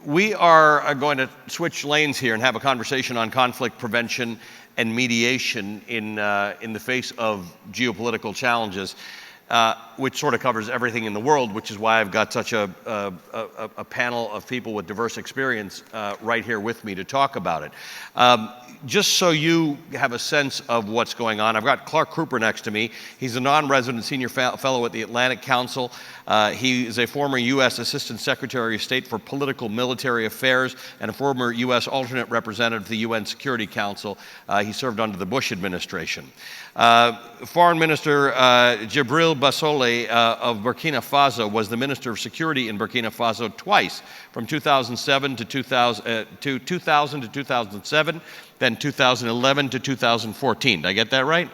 we are going to switch lanes here and have a conversation on conflict prevention and mediation in the face of geopolitical challenges, which sort of covers everything in the world, which is why I've got such a panel of people with diverse experience right here with me to talk about it. Just so you have a sense of what's going on, I've got Clarke next to me. He's a non-resident senior fellow at the Atlantic Council. He is a former U.S. Assistant Secretary of State for Political Military Affairs and a former U.S. alternate representative to the UN Security Council. He served under the Bush administration. Foreign Minister Djibril Bassolé of Burkina Faso was the Minister of Security in Burkina Faso twice, from 2007 to 2007, then 2011 to 2014. Did I get that right?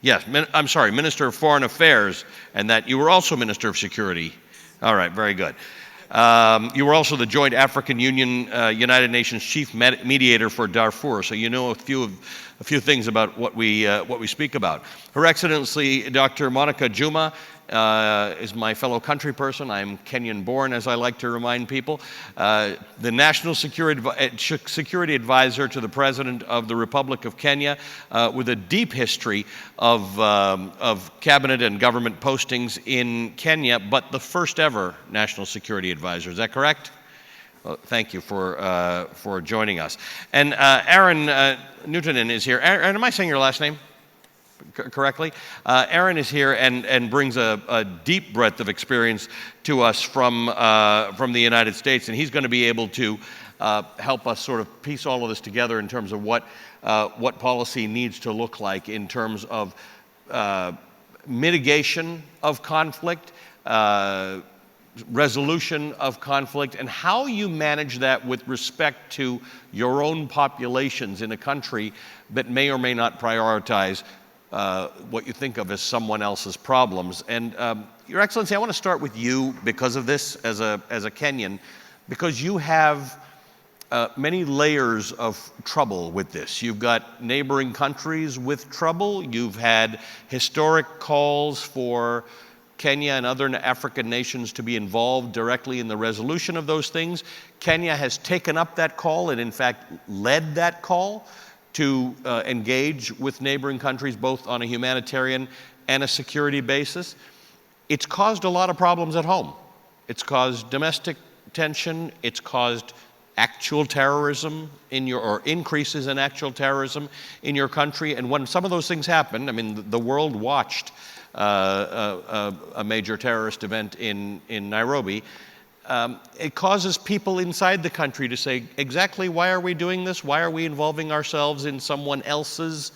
Yes, I'm sorry, Minister of Foreign Affairs, and that you were also Minister of Security. All right, very good. You were also the Joint African Union United Nations Chief Mediator for Darfur, so you know a few things about what we speak about. Her Excellency Dr. Monica Juma is my fellow country person. I'm Kenyan born, as I like to remind people. The National Security Advisor to the President of the Republic of Kenya, with a deep history of cabinet and government postings in Kenya, but the first ever National Security Advisor. Is that correct? Well, thank you for joining us. And Aaron Nuutinen is here. Aaron, am I saying your last name correctly? Aaron is here and brings a deep breadth of experience to us from the United States, and he's going to be able to help us sort of piece all of this together in terms of what policy needs to look like in terms of mitigation of conflict, resolution of conflict, and how you manage that with respect to your own populations in a country that may or may not prioritize what you think of as someone else's problems. And Your Excellency, I want to start with you because of this, as a Kenyan, because you have many layers of trouble with this. You've got neighboring countries with trouble. You've had historic calls for Kenya and other African nations to be involved directly in the resolution of those things. Kenya has taken up that call and, in fact, led that call to engage with neighboring countries, both on a humanitarian and a security basis. It's caused a lot of problems at home. It's caused domestic tension. It's caused actual terrorism or increases in actual terrorism in your country. And when some of those things happened, I mean, the world watched a major terrorist event in Nairobi. It causes people inside the country to say, exactly why are we doing this? Why are we involving ourselves in someone else's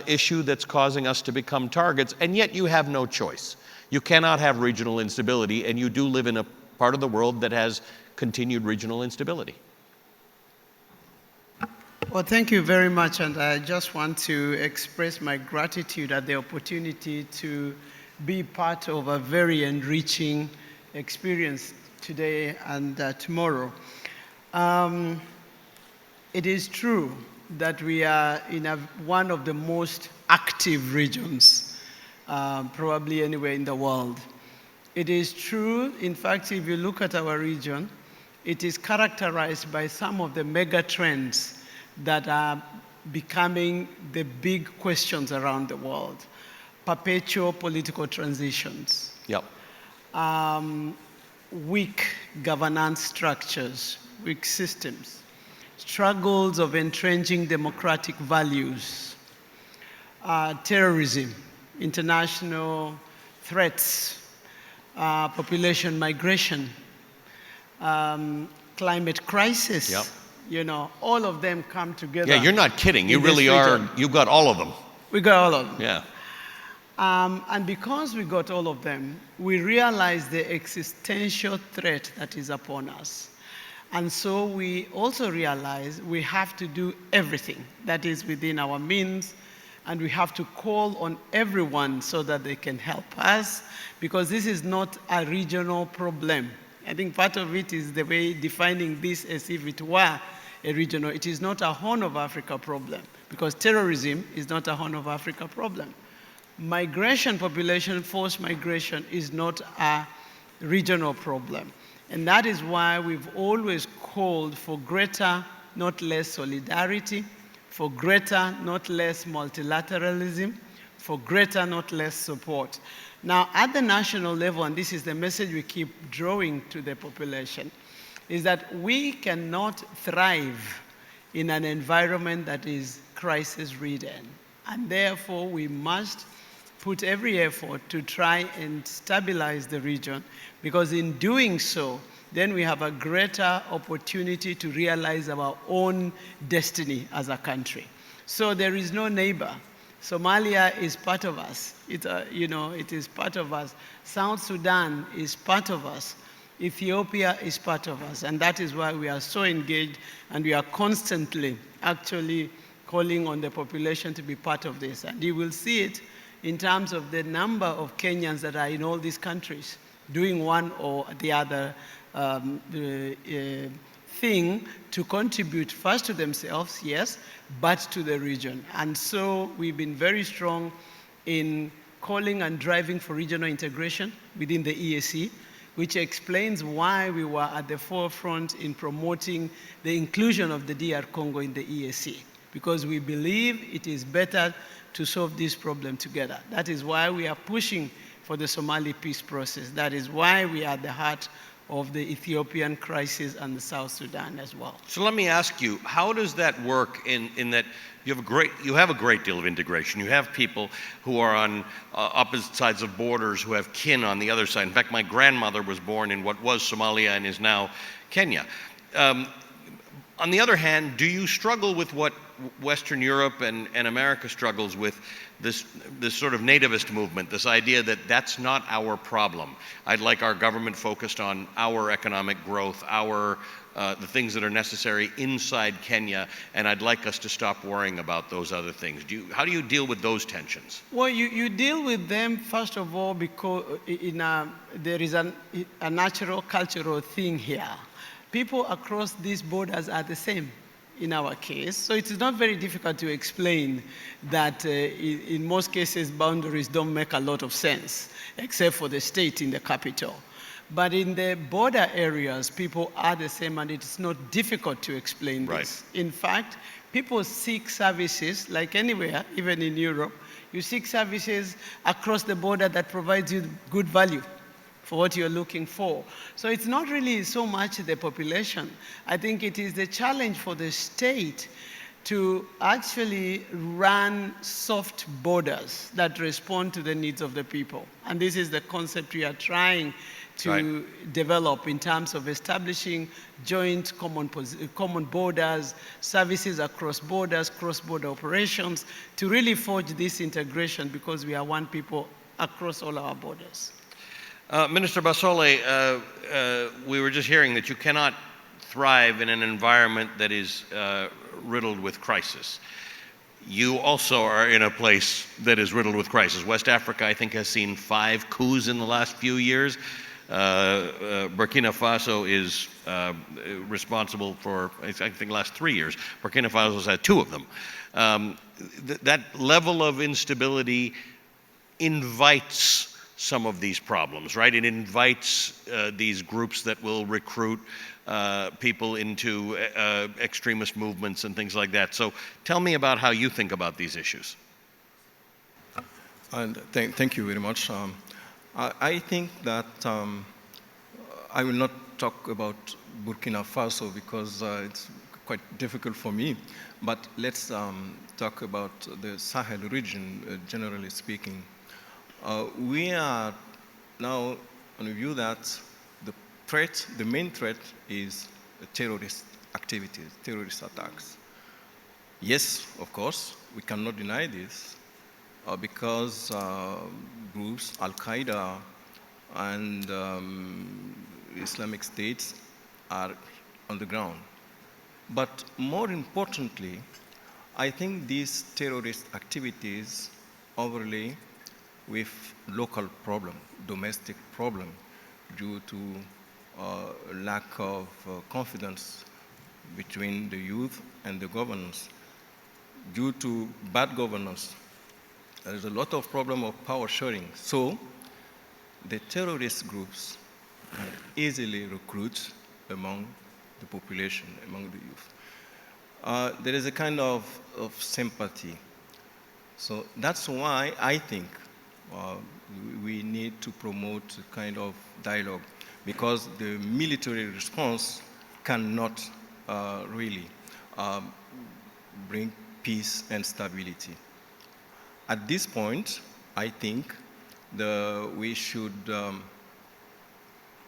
issue that's causing us to become targets? And yet you have no choice. You cannot have regional instability, and you do live in a part of the world that has continued regional instability. Well, thank you very much, and I just want to express my gratitude at the opportunity to be part of a very enriching experience today and tomorrow. It is true that we are in one of the most active regions, probably anywhere in the world. It is true, in fact, if you look at our region, it is characterized by some of the mega trends that are becoming the big questions around the world. Perpetual political transitions. Yep. Weak governance structures, weak systems. Struggles of entrenching democratic values. Terrorism, international threats, population migration, climate crisis. Yep. You know, all of them come together. Yeah, you're not kidding. You really are. You've got all of them. We got all of them. Yeah. And because we got all of them, we realize the existential threat that is upon us. And so we also realize we have to do everything that is within our means, and we have to call on everyone so that they can help us, because this is not a regional problem. I think part of it is the way defining this as if it were a regional. It is not a Horn of Africa problem, because terrorism is not a Horn of Africa problem. Migration, population, forced migration is not a regional problem. And that is why we've always called for greater, not less solidarity, for greater, not less multilateralism, for greater, not less support. Now, at the national level, and this is the message we keep drawing to the population, is that we cannot thrive in an environment that is crisis-ridden. And therefore, we must put every effort to try and stabilize the region, because in doing so, then we have a greater opportunity to realize our own destiny as a country. So there is no neighbor. Somalia is part of us. It is part of us. South Sudan is part of us. Ethiopia is part of us. And that is why we are so engaged, and we are constantly actually calling on the population to be part of this. And you will see it in terms of the number of Kenyans that are in all these countries doing one or the other thing to contribute first to themselves, yes, but to the region. And so we've been very strong in calling and driving for regional integration within the EAC, which explains why we were at the forefront in promoting the inclusion of the DR Congo in the EAC, because we believe it is better to solve this problem together. That is why we are pushing for the Somali peace process. That is why we are at the heart of the Ethiopian crisis and the South Sudan as well. So let me ask you, how does that work in that you have a great deal of integration. You have people who are on opposite sides of borders who have kin on the other side. In fact, my grandmother was born in what was Somalia and is now Kenya. On the other hand, do you struggle with what Western Europe and America struggles with, this sort of nativist movement, this idea that that's not our problem? I'd like our government focused on our economic growth, the things that are necessary inside Kenya, and I'd like us to stop worrying about those other things. How do you deal with those tensions? Well, you deal with them, first of all, because there is a natural cultural thing here. People across these borders are the same in our case, so it is not very difficult to explain that in most cases boundaries don't make a lot of sense, except for the state in the capital. But in the border areas, people are the same, and it's not difficult to explain this. In fact, people seek services, like anywhere, even in Europe, you seek services across the border that provides you good value for what you're looking for. So it's not really so much the population. I think it is the challenge for the state to actually run soft borders that respond to the needs of the people. And this is the concept we are trying to develop in terms of establishing joint common borders, services across borders, cross-border operations, to really forge this integration, because we are one people across all our borders. Minister Bassolé, we were just hearing that you cannot thrive in an environment that is riddled with crisis. You also are in a place that is riddled with crisis. West Africa, I think, has seen 5 coups in the last few years. Burkina Faso is responsible for, I think, the last 3 years. Burkina Faso's had 2 of them. That level of instability invites some of these problems, right? It invites these groups that will recruit people into extremist movements and things like that. So tell me about how you think about these issues. And thank you very much. I think that I will not talk about Burkina Faso because it's quite difficult for me, but let's talk about the Sahel region, generally speaking. We are now on a view that the main threat is terrorist activities, terrorist attacks. Yes, of course, we cannot deny this because groups, Al-Qaeda and Islamic States are on the ground. But more importantly, I think these terrorist activities overlay with local problem, domestic problem, due to lack of confidence between the youth and the governance. Due to bad governance, there is a lot of problem of power sharing. So the terrorist groups and easily recruit among the population, among the youth. There is a kind of sympathy. So that's why I think we need to promote a kind of dialogue, because the military response cannot really bring peace and stability. At this point, I think we should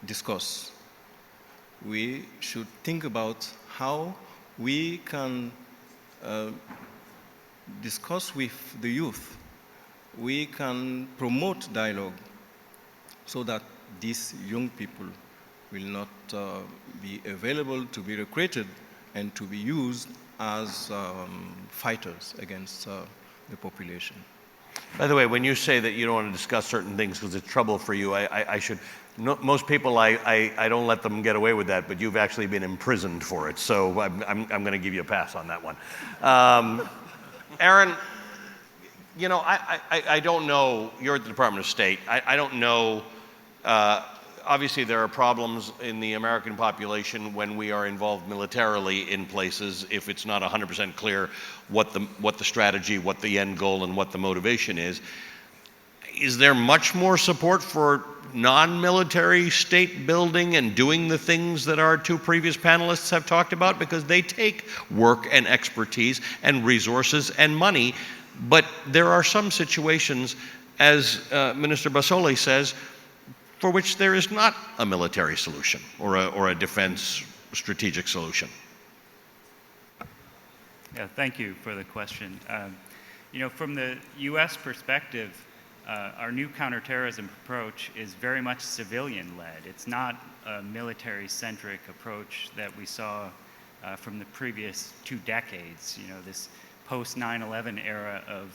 discuss. We should think about how we can discuss with the youth. We can promote dialogue so that these young people will not be available to be recruited and to be used as fighters against the population. By the way, when you say that you don't want to discuss certain things because it's trouble for you, I should. No, most people, I don't let them get away with that, but you've actually been imprisoned for it, so I'm going to give you a pass on that one. Aaron, you know, I don't know. You're at the Department of State. I don't know. Obviously, there are problems in the American population when we are involved militarily in places if it's not 100% clear what the strategy, what the end goal, and what the motivation is. Is there much more support for non-military state building and doing the things that our two previous panelists have talked about? Because they take work and expertise and resources and money, but there are some situations, as Minister Bassolé says, for which there is not a military solution or a defense strategic solution. Yeah, thank you for the question. You know, from the U.S. perspective, our new counterterrorism approach is very much civilian-led. It's not a military-centric approach that we saw from the previous 2 decades, you know, this post-9/11 era of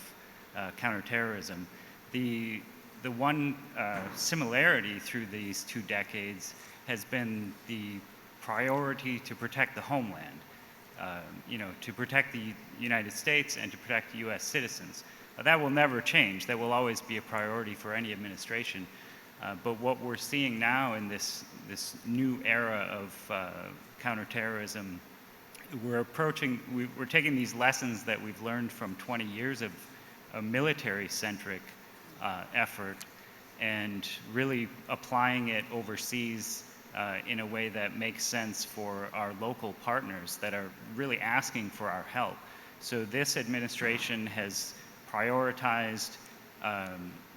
counterterrorism. The one similarity through these 2 decades has been the priority to protect the homeland, you know, to protect the United States and to protect U.S. citizens. That will never change. That will always be a priority for any administration. But what we're seeing now in this new era of counterterrorism, we're taking these lessons that we've learned from 20 years of a military-centric effort and really applying it overseas in a way that makes sense for our local partners that are really asking for our help. So this administration has prioritized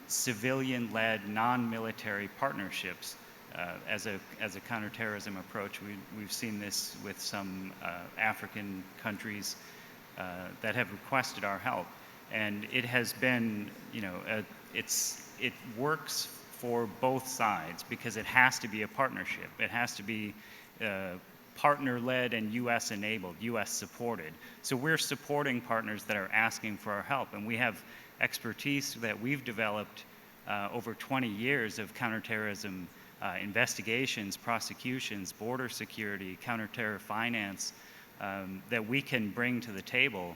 civilian-led, non-military partnerships as a counterterrorism approach. We've seen this with some African countries that have requested our help, and it has been, you know, it works for both sides because it has to be a partnership. It has to be partner-led and U.S.-enabled, U.S.-supported. So we're supporting partners that are asking for our help, and we have expertise that we've developed over 20 years of counterterrorism investigations, prosecutions, border security, counterterror finance that we can bring to the table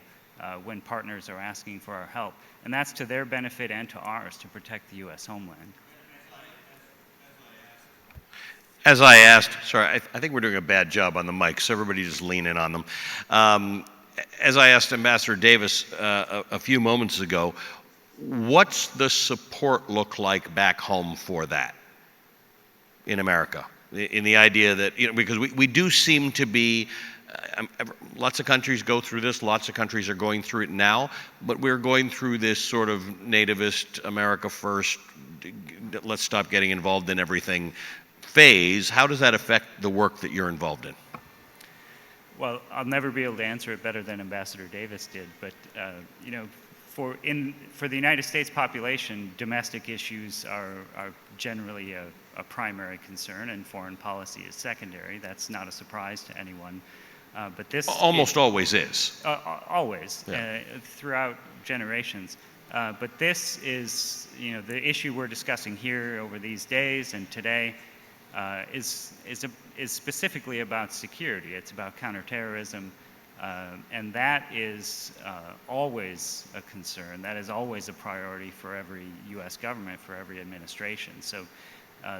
when partners are asking for our help. And that's to their benefit and to ours to protect the U.S. homeland. As I asked, sorry, I think we're doing a bad job on the mics. Everybody just lean in on them. As I asked Ambassador Davis a few moments ago, what's the support look like back home for that in America? In the idea that, you know, because we do seem to be, lots of countries go through this, lots of countries are going through it now, but we're going through this sort of nativist, America first, let's stop getting involved in everything phase. How does that affect the work that you're involved in? Well, I'll never be able to answer it better than Ambassador Davis did, but you know, for the United States population, domestic issues are generally a primary concern, and foreign policy is secondary. That's not a surprise to anyone. But this almost always is. Always, yeah. Throughout generations. But this is, you know, the issue we're discussing here over these days and today is specifically about security. It's about counterterrorism, and that is always a concern. That is always a priority for every U.S. government, for every administration. So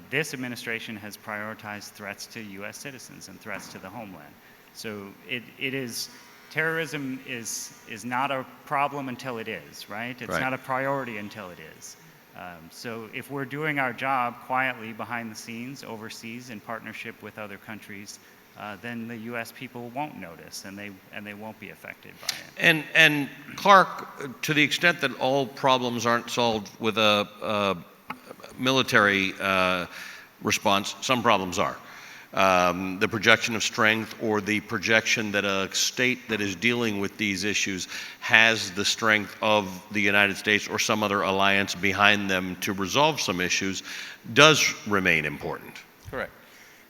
This administration has prioritized threats to U.S. citizens and threats to the homeland. So terrorism is not a problem until it is, right? It's not a priority until it is. So if we're doing our job quietly behind the scenes, overseas, in partnership with other countries, then the U.S. people won't notice, and they won't be affected by it. And Clarke, to the extent that all problems aren't solved with a military response, some problems are. The projection of strength, or the projection that a state that is dealing with these issues has the strength of the United States or some other alliance behind them to resolve some issues, does remain important. Correct.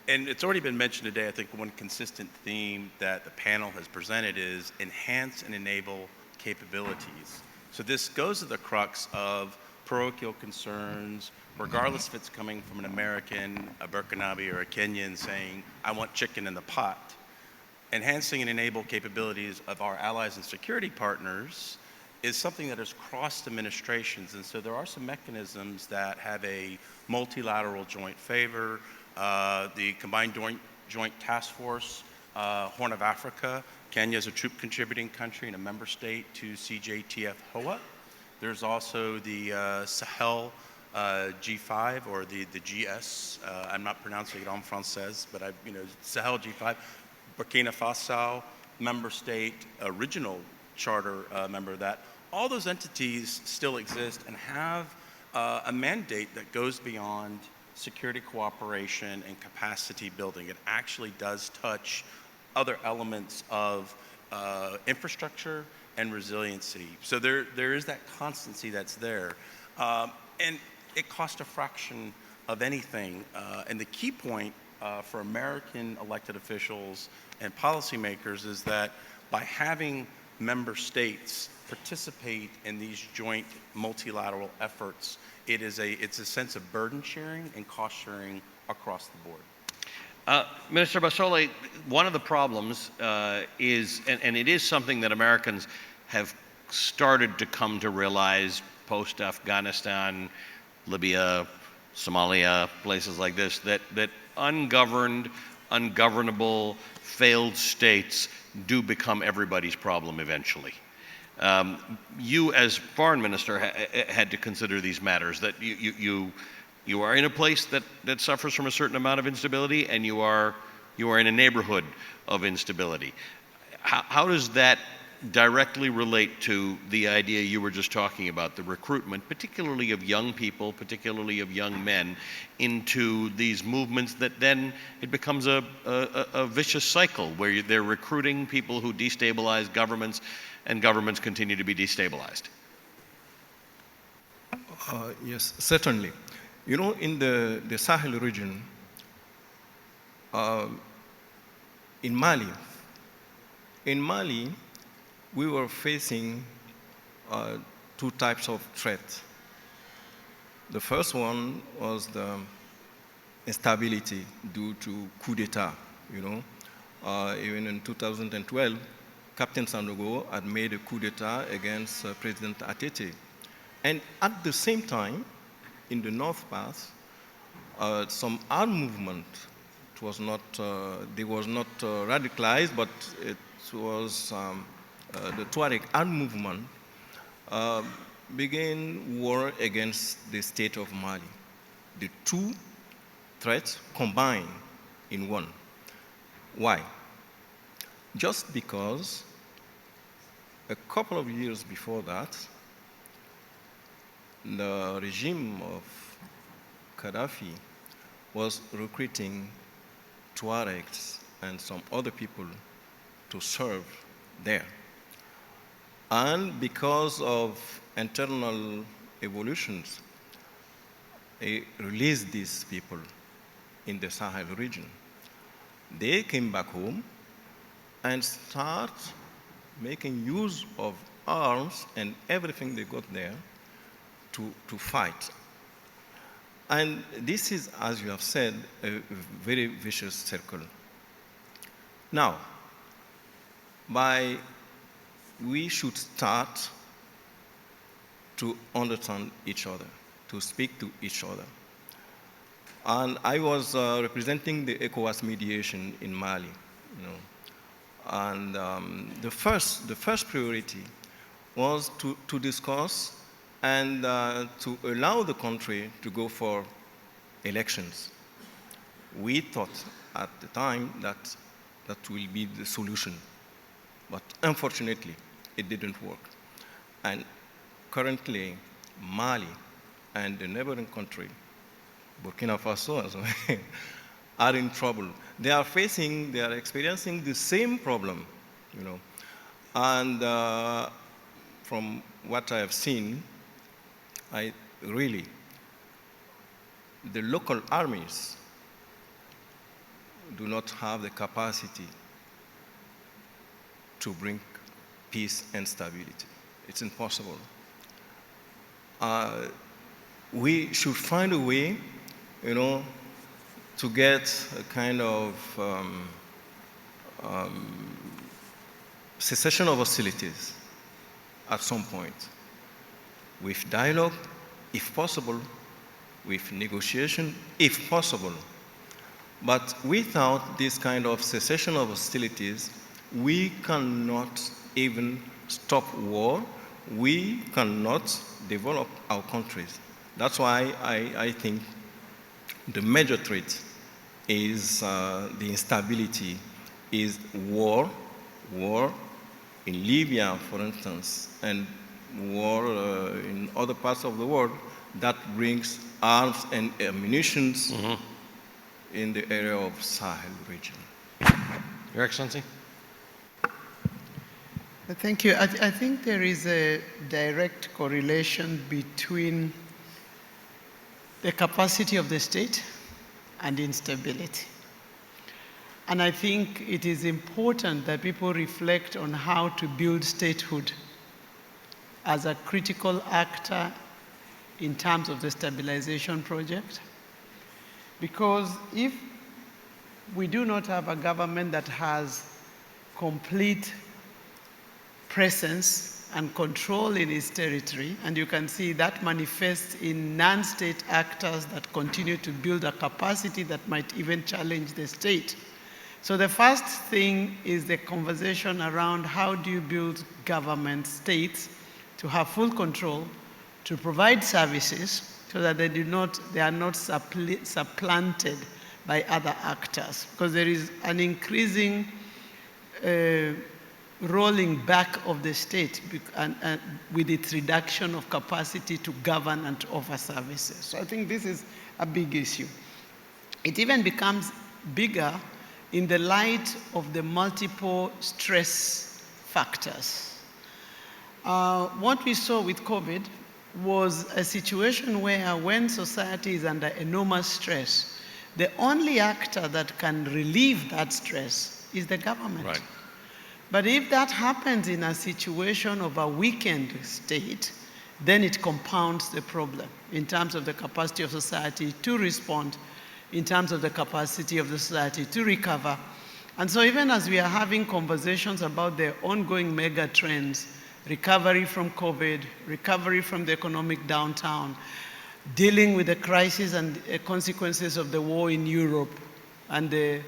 And it's already been mentioned today. I think one consistent theme that the panel has presented is enhance and enable capabilities. So this goes to the crux of parochial concerns, regardless if it's coming from an American, a Burkinabe, or a Kenyan saying, I want chicken in the pot. Enhancing and enable capabilities of our allies and security partners is something that has crossed administrations. And so there are some mechanisms that have a multilateral joint favor. The Combined Joint Task Force, Horn of Africa. Kenya is a troop contributing country and a member state to CJTF-HOA. There's also the Sahel G5, or the GS. I'm not pronouncing it en français, but Sahel G5. Burkina Faso, member state, original charter member of that. All those entities still exist and have a mandate that goes beyond security cooperation and capacity building. It actually does touch other elements of infrastructure and resiliency. So there is that constancy that's there. And it costs a fraction of anything. And the key point for American elected officials and policymakers is that by having member states participate in these joint multilateral efforts, it's a sense of burden sharing and cost sharing across the board. Minister Bassolé, one of the problems is, and it is something that Americans have started to come to realize post-Afghanistan, Libya, Somalia, places like this, that ungoverned, ungovernable, failed states do become everybody's problem eventually. You, as foreign minister, had to consider these matters, that you are in a place that suffers from a certain amount of instability, and you are in a neighborhood of instability. How does that directly relate to the idea you were just talking about, the recruitment, particularly of young people, particularly of young men, into these movements that then it becomes a vicious cycle where they're recruiting people who destabilize governments, and governments continue to be destabilized? Yes, certainly. In the Sahel region, in Mali, we were facing two types of threats. The first one was the instability due to coup d'etat. Even in 2012, Captain Sandogo had made a coup d'etat against President Atete. And at the same time, in the North Pass, some armed movement, they was not radicalized, but it was the Tuareg armed movement began war against the state of Mali. The two threats combined in one. Why? Just because a couple of years before that, the regime of Gaddafi was recruiting Tuaregs and some other people to serve there. And because of internal evolutions, they released these people in the Sahel region. They came back home and start making use of arms and everything they got there to fight. And this is, as you have said, a very vicious circle. Now, we should start to understand each other, to speak to each other. And I was representing the ECOWAS mediation in Mali, And the first priority was to discuss and to allow the country to go for elections. We thought at the time that that will be the solution, but unfortunately, it didn't work. And currently, Mali and the neighboring country, Burkina Faso as well, are in trouble. They are experiencing the same problem, And from what I have seen, the local armies do not have the capacity to bring peace and stability. It's impossible. We should find a way, to get a kind of cessation of hostilities at some point, with dialogue, if possible, with negotiation, if possible. But without this kind of cessation of hostilities, we cannot even stop war. We cannot develop our countries. That's why I think the major threat is the instability, is war in Libya, for instance, and war in other parts of the world that brings arms and ammunition in the area of Sahel region. Your Excellency? Thank you. I think there is a direct correlation between the capacity of the state and instability. And I think it is important that people reflect on how to build statehood as a critical actor in terms of the stabilization project. Because if we do not have a government that has complete presence and control in its territory, and you can see that manifests in non-state actors that continue to build a capacity that might even challenge the state. So the first thing is the conversation around how do you build government states to have full control, to provide services so that they are not supplanted by other actors. Because there is an increasing rolling back of the state with its reduction of capacity to govern and to offer services. So I think this is a big issue. It even becomes bigger in the light of the multiple stress factors. What we saw with COVID was a situation where when society is under enormous stress, the only actor that can relieve that stress is the government. Right. But if that happens in a situation of a weakened state, then it compounds the problem in terms of the capacity of society to respond, in terms of the capacity of the society to recover. And so even as we are having conversations about the ongoing mega trends, recovery from COVID, recovery from the economic downturn, dealing with the crisis and consequences of the war in Europe, and the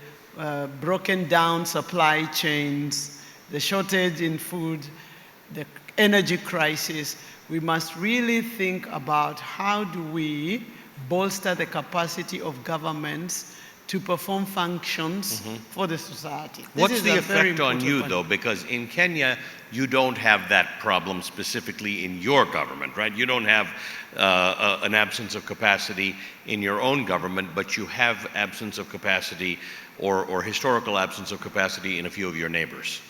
broken down supply chains, the shortage in food, the energy crisis, we must really think about how do we bolster the capacity of governments to perform functions for the society. What's the effect on you, though? Because in Kenya, you don't have that problem specifically in your government, right? You don't have an absence of capacity in your own government, but you have absence of capacity or historical absence of capacity in a few of your neighbors.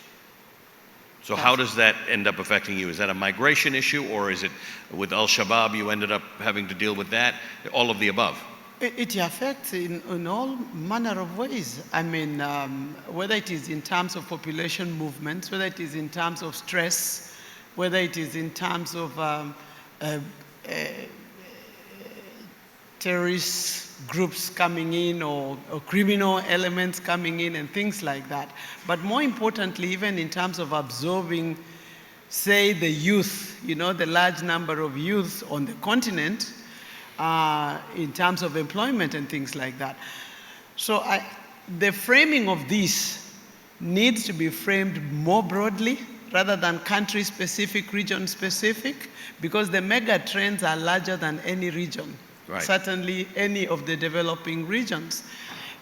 So how does that end up affecting you? Is that a migration issue, or is it with Al-Shabaab you ended up having to deal with that? All of the above. It affects in all manner of ways. I mean, whether it is in terms of population movements, whether it is in terms of stress, whether it is in terms of terrorist groups coming in or criminal elements coming in and things like that. But more importantly, even in terms of absorbing, say, the youth, the large number of youth on the continent, in terms of employment and things like that. So the framing of this needs to be framed more broadly rather than country-specific, region-specific, because the mega trends are larger than any region, Right. certainly any of the developing regions.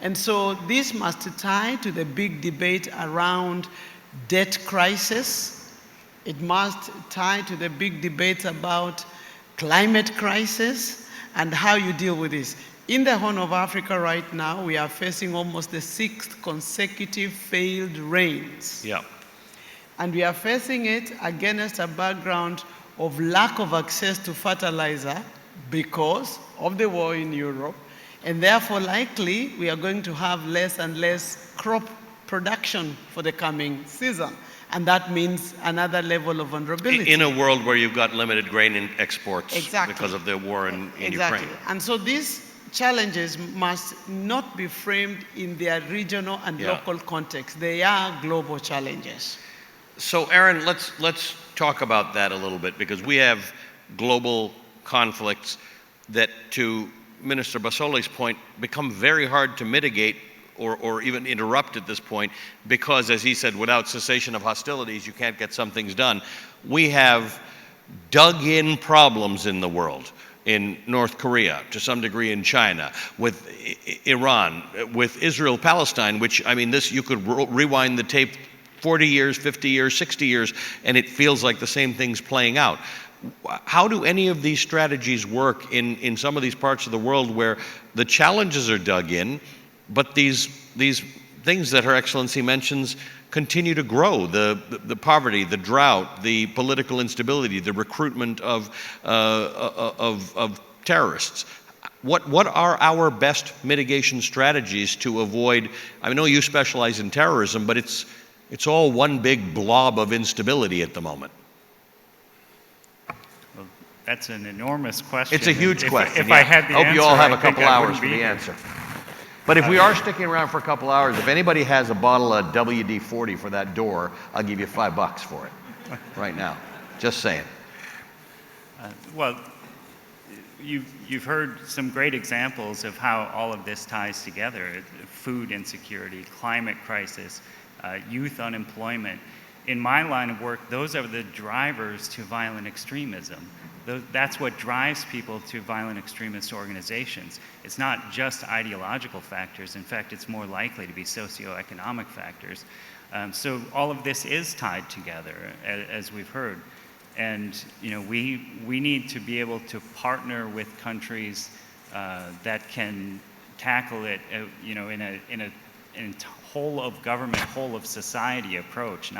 And so this must tie to the big debate around debt crisis. It must tie to the big debates about climate crisis and how you deal with this. In the Horn of Africa right now, we are facing almost the 6th consecutive failed rains. Yeah. And we are facing it against a background of lack of access to fertilizer because of the war in Europe. And therefore, likely, we are going to have less and less crop production for the coming season. And that means another level of vulnerability. In a world where you've got limited grain exports Exactly. because of the war in Exactly. Ukraine. And so these challenges must not be framed in their regional and Yeah. local context. They are global challenges. So, Aaron, let's talk about that a little bit, because we have global conflicts that, to Minister Bassolé's point, become very hard to mitigate or even interrupt at this point, because, as he said, without cessation of hostilities, you can't get some things done. We have dug-in problems in the world, in North Korea, to some degree in China, with Iran, with Israel-Palestine, which, I mean, this, you could rewind the tape 40 years, 50 years, 60 years, and it feels like the same thing's playing out. How do any of these strategies work in some of these parts of the world where the challenges are dug in, but these things that Her Excellency mentions continue to grow? The poverty, the drought, the political instability, the recruitment of terrorists. What are our best mitigation strategies to avoid? I know you specialize in terrorism, but it's all one big blob of instability at the moment. Well, that's an enormous question. It's a huge question. If yeah. I had the I hope answer, you all have I a think couple I hours wouldn't for be the here. answer. But if we are sticking around for a couple hours, if anybody has a bottle of WD-40 for that door, I'll give you $5 for it right now. Just saying. Well, you've heard some great examples of how all of this ties together: food insecurity, climate crisis, youth unemployment. In my line of work, those are the drivers to violent extremism. That's what drives people to violent extremist organizations. It's not just ideological factors. In fact, it's more likely to be socioeconomic factors. So all of this is tied together, as we've heard. And we need to be able to partner with countries that can tackle it, in a whole of government, whole of society approach.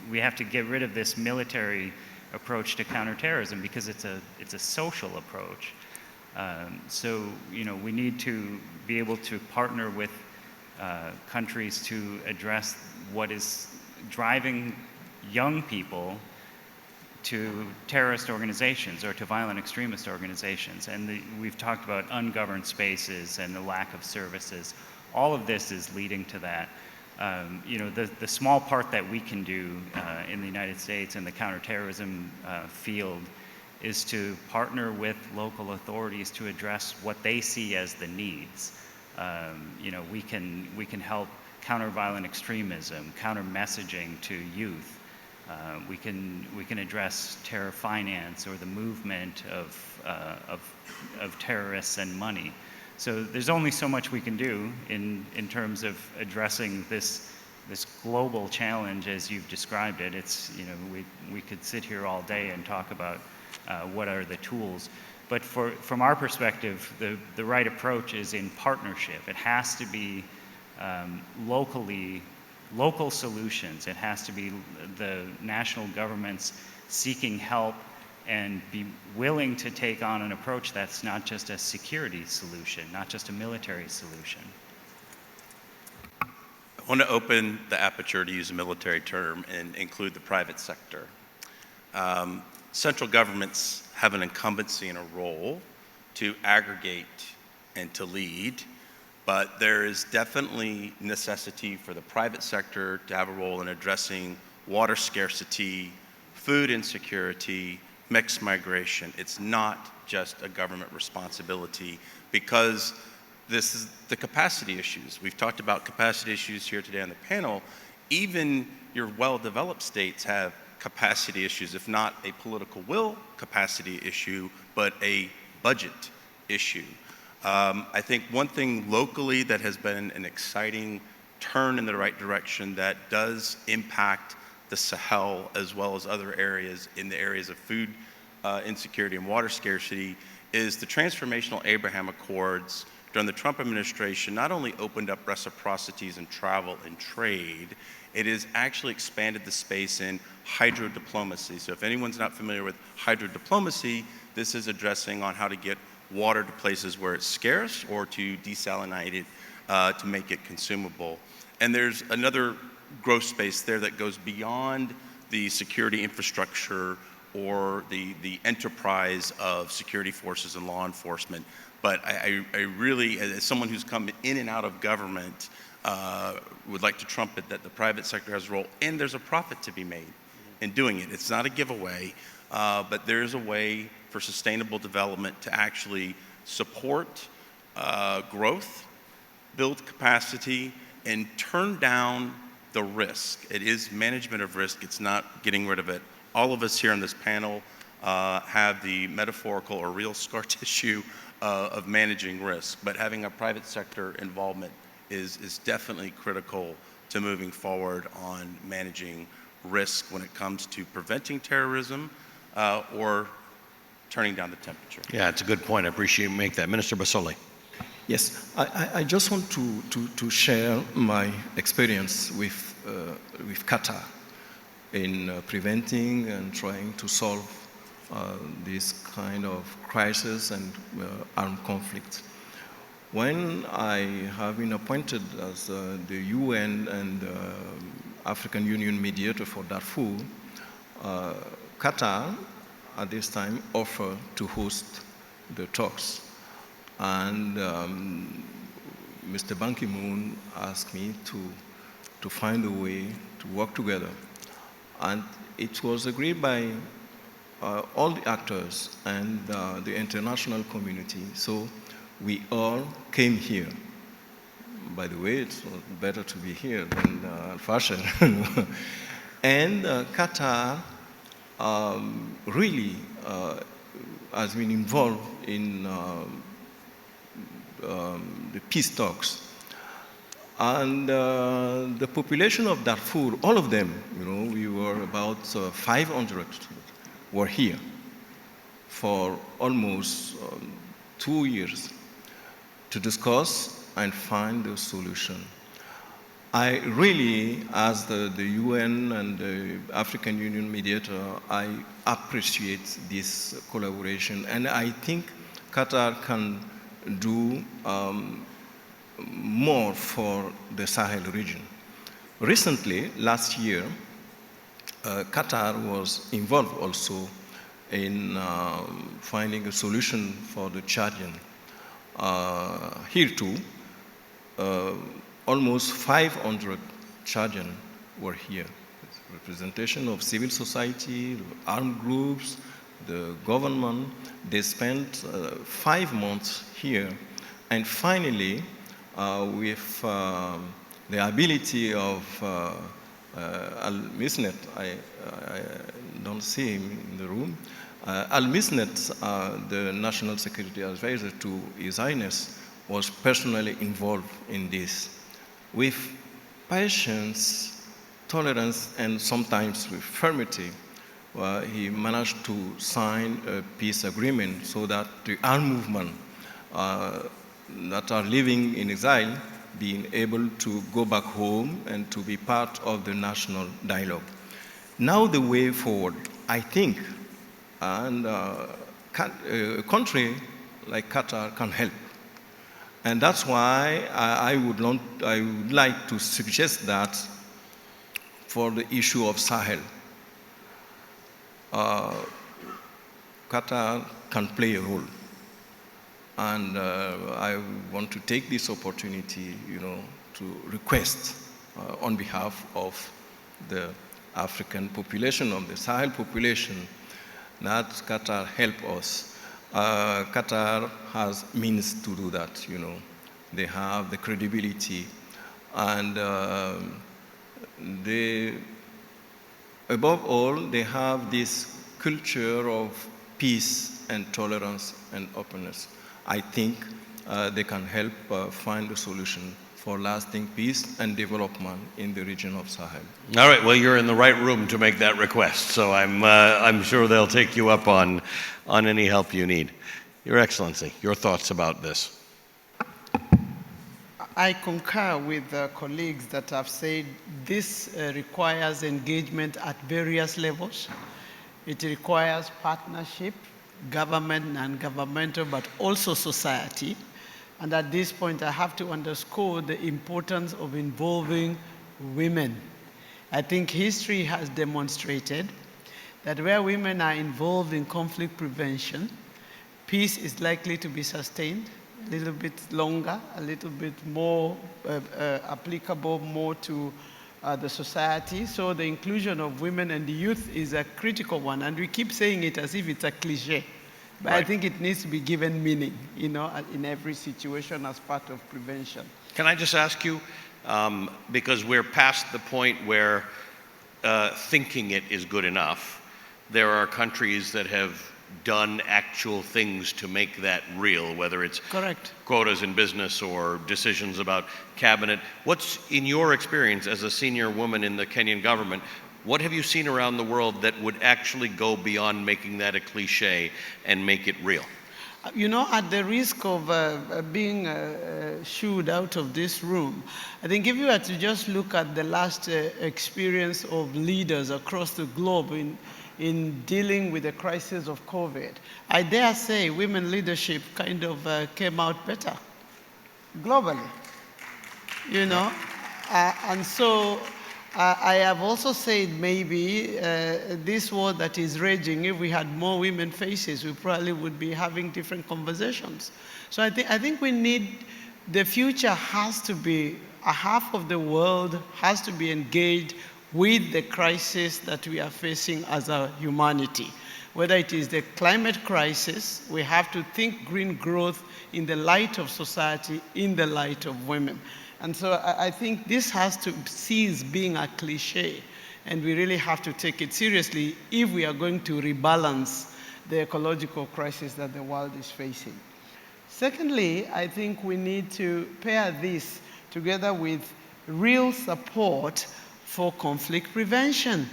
We have to get rid of this military approach to counterterrorism, because it's a social approach. So we need to be able to partner with countries to address what is driving young people to terrorist organizations or to violent extremist organizations. And we've talked about ungoverned spaces and the lack of services. All of this is leading to that. The small part that we can do in the United States in the counterterrorism field is to partner with local authorities to address what they see as the needs. We can help counter violent extremism, counter messaging to youth. We can address terror finance or the movement of terrorists and money. So there's only so much we can do in terms of addressing this global challenge as you've described it. It's we could sit here all day and talk about what are the tools. But from our perspective, the right approach is in partnership. It has to be local solutions. It has to be the national governments seeking help and be willing to take on an approach that's not just a security solution, not just a military solution. I want to open the aperture, to use a military term, and include the private sector. Central governments have an incumbency and a role to aggregate and to lead, but there is definitely necessity for the private sector to have a role in addressing water scarcity, food insecurity, mixed migration. It's not just a government responsibility, because this is the capacity issues. We've talked about capacity issues here today on the panel. Even your well-developed states have capacity issues, if not a political will capacity issue, but a budget issue. I think one thing locally that has been an exciting turn in the right direction that does impact the Sahel as well as other areas in the areas of food insecurity and water scarcity is the transformational Abraham Accords during the Trump administration not only opened up reciprocities in travel and trade, it has actually expanded the space in hydrodiplomacy. So if anyone's not familiar with hydrodiplomacy, this is addressing on how to get water to places where it's scarce or to desalinate it to make it consumable. And there's another growth space there that goes beyond the security infrastructure or the enterprise of security forces and law enforcement. But I really, as someone who's come in and out of government, would like to trumpet that the private sector has a role, and there's a profit to be made in doing it. It's not a giveaway, but there's a way for sustainable development to actually support growth, build capacity, and turn down the risk. It is management of risk. It's not getting rid of it. All of us here on this panel have the metaphorical or real scar tissue of managing risk, but having a private sector involvement is definitely critical to moving forward on managing risk when it comes to preventing terrorism or turning down the temperature. Yeah, it's a good point. I appreciate you make that. Minister Bassolé. Yes, I just want to share my experience with Qatar in preventing and trying to solve this kind of crisis and armed conflict. When I have been appointed as the UN and African Union mediator for Darfur, Qatar at this time offered to host the talks. And Mr. Ban Ki-moon asked me to find a way to work together. And it was agreed by all the actors and the international community. So we all came here. By the way, it's better to be here than fashion. And Qatar really has been involved in the peace talks. And the population of Darfur, all of them, we were about 500 were here for almost 2 years to discuss and find a solution. I really, as the UN and the African Union mediator, I appreciate this collaboration, and I think Qatar can do more for the Sahel region. Recently, last year, Qatar was involved also in finding a solution for the Chadian. Here too, almost 500 Chadian were here. Representation of civil society, armed groups, the government. They spent 5 months here, and finally, with the ability of Al-Misnet, I don't see him in the room. Al-Misnet, the National Security Advisor to His Highness, was personally involved in this. With patience, tolerance, and sometimes with firmity, he managed to sign a peace agreement so that the armed movement that are living in exile being able to go back home and to be part of the national dialogue. Now the way forward, I think, and a country like Qatar can help. And that's why I would like to suggest that for the issue of Sahel, Qatar can play a role. And I want to take this opportunity, to request on behalf of the African population, of the Sahel population, that Qatar help us. Qatar has means to do that, you know. They have the credibility, and above all, they have this culture of peace and tolerance and openness. I think they can help find a solution for lasting peace and development in the region of Sahel. All right, well, you're in the right room to make that request, so I'm sure they'll take you up on any help you need. Your Excellency, your thoughts about this? I concur with colleagues that have said this requires engagement at various levels. It requires partnership, government, non-governmental, but also society. And at this point, I have to underscore the importance of involving women. I think history has demonstrated that where women are involved in conflict prevention, peace is likely to be sustained a little bit longer, a little bit more applicable more to the society. So the inclusion of women and the youth is a critical one. And we keep saying it as if it's a cliche. But I think it needs to be given meaning, you know, in every situation as part of prevention. Can I just ask you, because we're past the point where thinking it is good enough, there are countries that have done actual things to make that real, whether it's Correct. quotas in business or decisions about cabinet. What's, in your experience as a senior woman in the Kenyan government, what have you seen around the world that would actually go beyond making that a cliche and make it real? You know, at the risk of being shooed out of this room, I think if you were to just look at the last experience of leaders across the globe in dealing with the crisis of COVID, I dare say women leadership kind of came out better globally, you know. And so I have also said maybe this war that is raging, if we had more women faces, we probably would be having different conversations. So I think we need, the future has to be, a half of the world has to be engaged with the crisis that we are facing as a humanity. Whether it is the climate crisis, we have to think green growth in the light of society, in the light of women. And so I think this has to cease being a cliche, and we really have to take it seriously if we are going to rebalance the ecological crisis that the world is facing. Secondly, I think we need to pair this together with real support for conflict prevention,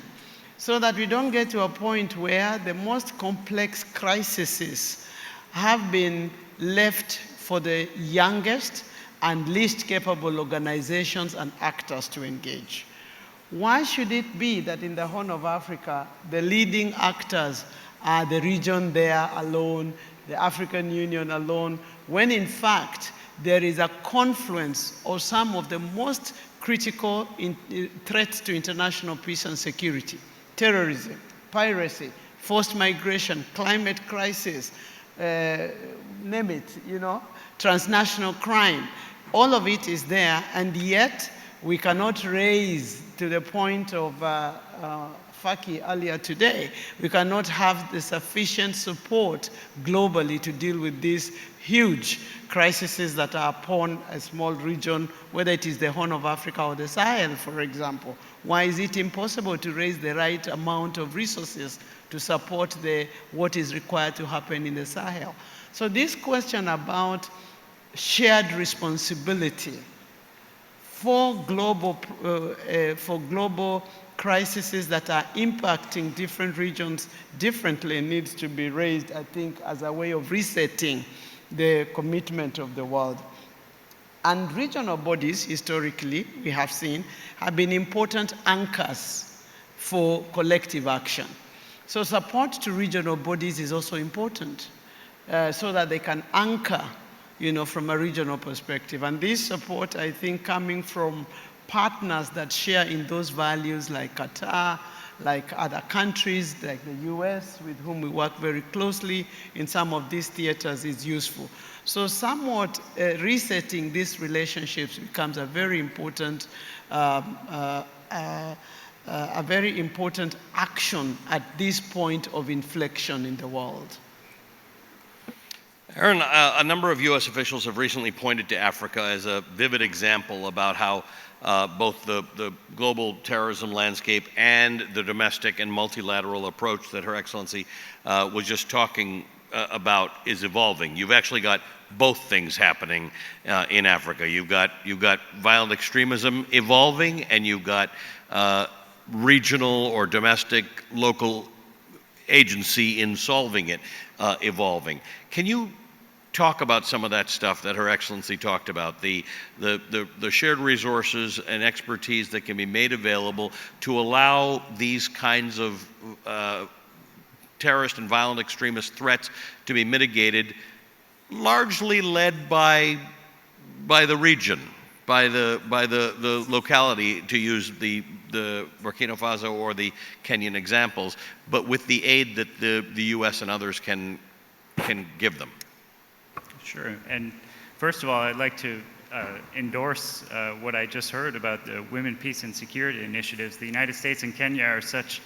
so that we don't get to a point where the most complex crises have been left for the youngest and least capable organizations and actors to engage. Why should it be that in the Horn of Africa, the leading actors are the region there alone, the African Union alone, when in fact there is a confluence of some of the most critical threats to international peace and security: terrorism, piracy, forced migration, climate crisis, name it, you know, transnational crime. All of it is there, and yet we cannot raise, to the point of Faki earlier today, we cannot have the sufficient support globally to deal with these huge crises that are upon a small region, whether it is the Horn of Africa or the Sahel, for example. Why is it impossible to raise the right amount of resources to support what is required to happen in the Sahel? So this question about shared responsibility for global crises that are impacting different regions differently needs to be raised, I think, as a way of resetting the commitment of the world. And regional bodies, historically, we have seen, have been important anchors for collective action. So support to regional bodies is also important, so that they can anchor, you know, from a regional perspective. And this support, I think, coming from partners that share in those values, like Qatar, like other countries, like the US, with whom we work very closely in some of these theaters, is useful. So somewhat resetting these relationships becomes a very important a very important action at this point of inflection in the world. Aaron, a number of U.S. officials have recently pointed to Africa as a vivid example about how both the global terrorism landscape and the domestic and multilateral approach that Her Excellency was just talking about is evolving. You've actually got both things happening in Africa. You've got violent extremism evolving, and you've got regional or domestic local agency in solving it evolving. Can you talk about some of that stuff that Her Excellency talked about, the shared resources and expertise that can be made available to allow these kinds of terrorist and violent extremist threats to be mitigated, largely led by the region, by the locality, to use the Burkina Faso or the Kenyan examples, but with the aid that the U.S. and others can give them? Sure. And first of all, I'd like to endorse what I just heard about the Women, Peace, and Security initiatives. The United States and Kenya are such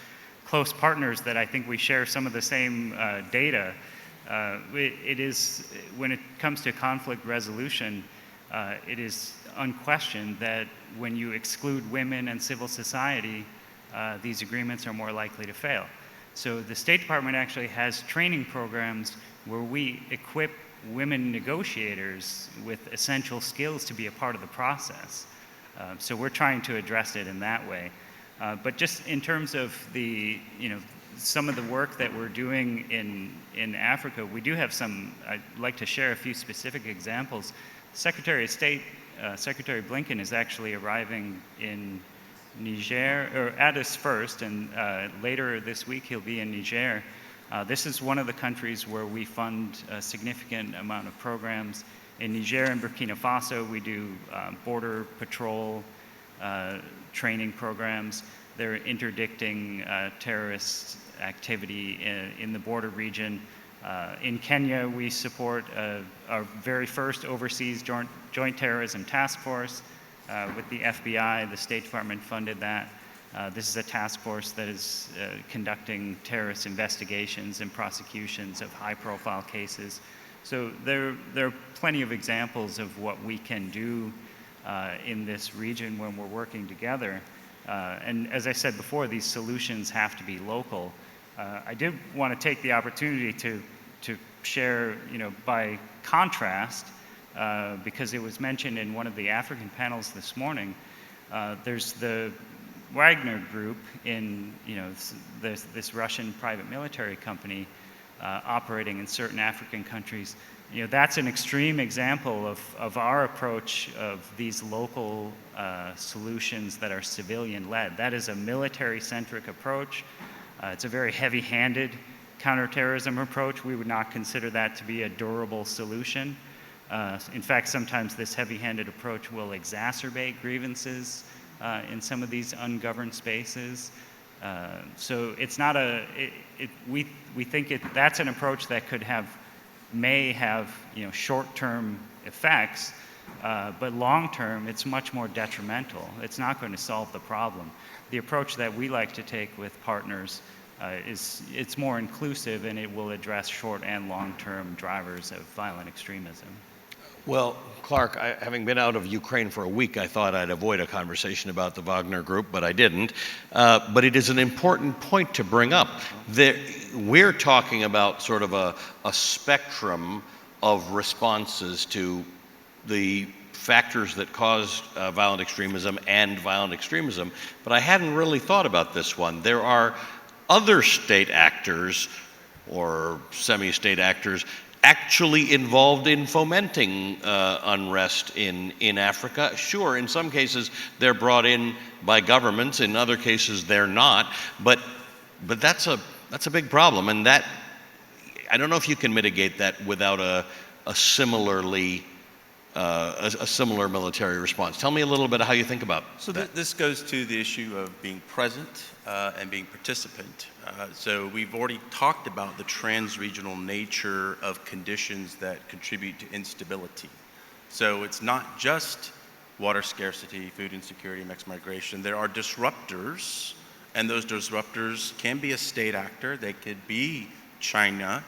close partners that I think we share some of the same data. It is, when it comes to conflict resolution, it is unquestioned that when you exclude women and civil society, these agreements are more likely to fail. So the State Department actually has training programs where we equip women negotiators with essential skills to be a part of the process. So we're trying to address it in that way. But just in terms of the, some of the work that we're doing in Africa, we do have some. I'd like to share a few specific examples. Secretary of State, Secretary Blinken, is actually arriving in Niger, or Addis first, and later this week he'll be in Niger. This is one of the countries where we fund a significant amount of programs. In Niger and Burkina Faso, we do border patrol training programs. They're interdicting terrorist activity in the border region. In Kenya, we support our very first overseas joint terrorism task force with the FBI. The State Department funded that. This is a task force that is conducting terrorist investigations and prosecutions of high-profile cases. So there are plenty of examples of what we can do in this region when we're working together. And as I said before, these solutions have to be local. I did want to take the opportunity to share, by contrast, because it was mentioned in one of the African panels this morning, there's the Wagner Group in, this Russian private military company operating in certain African countries. That's an extreme example of our approach of these local solutions that are civilian-led. That is a military-centric approach. It's a very heavy-handed counterterrorism approach. We would not consider that to be a durable solution. In fact, sometimes this heavy-handed approach will exacerbate grievances in some of these ungoverned spaces. So it's not we think that's an approach that may have short-term effects, but long-term it's much more detrimental. It's not going to solve the problem. The approach that we like to take with partners it's more inclusive, and it will address short and long-term drivers of violent extremism. Well, Clarke, having been out of Ukraine for a week, I thought I'd avoid a conversation about the Wagner Group, but I didn't. But it is an important point to bring up. We're talking about sort of a spectrum of responses to the factors that cause violent extremism and violent extremism, but I hadn't really thought about this one. There are other state actors or semi-state actors actually involved in fomenting unrest in Africa. Sure, in some cases they're brought in by governments, in other cases they're not, but that's a big problem, and that I don't know if you can mitigate that without a similar military response. Tell me a little bit of how you think about So that. this goes to the issue of being present and being participant. So we've already talked about the trans-regional nature of conditions that contribute to instability. So it's not just water scarcity, food insecurity, mixed migration. There are disruptors And those disruptors can be a state actor. They could be China,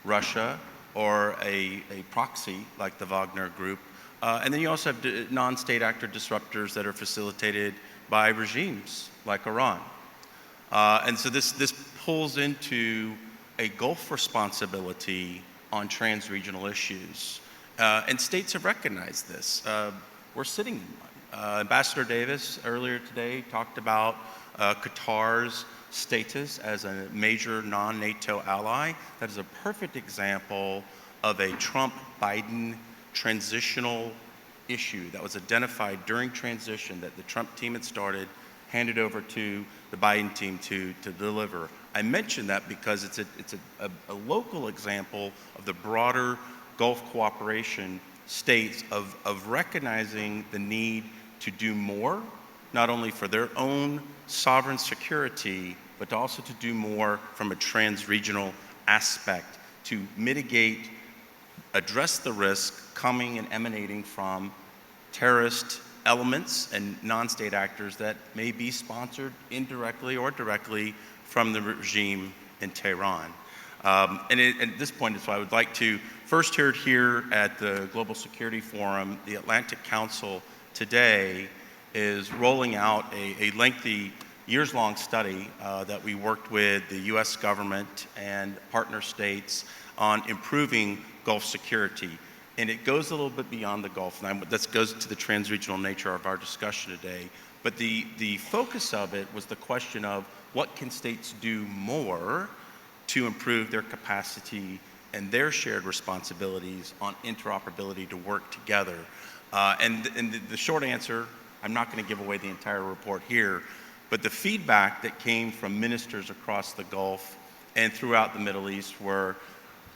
Russia, or a proxy like the Wagner Group. And then you also have non-state actor disruptors that are facilitated by regimes like Iran. And so this pulls into a Gulf responsibility on trans-regional issues. And states have recognized this. We're sitting in one. Ambassador Davis earlier today talked about Qatar's status as a major non-NATO ally. That is a perfect example of a Trump-Biden transitional issue that was identified during transition that the Trump team had started, handed over to the Biden team to deliver. I mention that because it's a local example of the broader Gulf cooperation states of recognizing the need to do more, not only for their own sovereign security, but also to do more from a trans-regional aspect to mitigate, address the risk coming and emanating from terrorist elements and non-state actors that may be sponsored indirectly or directly from the regime in Tehran. And at this point, so I would like to first hear it here at the Global Security Forum. The Atlantic Council today is rolling out a lengthy, years-long study that we worked with the US government and partner states on improving Gulf security. And it goes a little bit beyond the Gulf, and this goes to the trans-regional nature of our discussion today. But the focus of it was the question of what can states do more to improve their capacity and their shared responsibilities on interoperability to work together. And the short answer, I'm not going to give away the entire report here, but the feedback that came from ministers across the Gulf and throughout the Middle East were,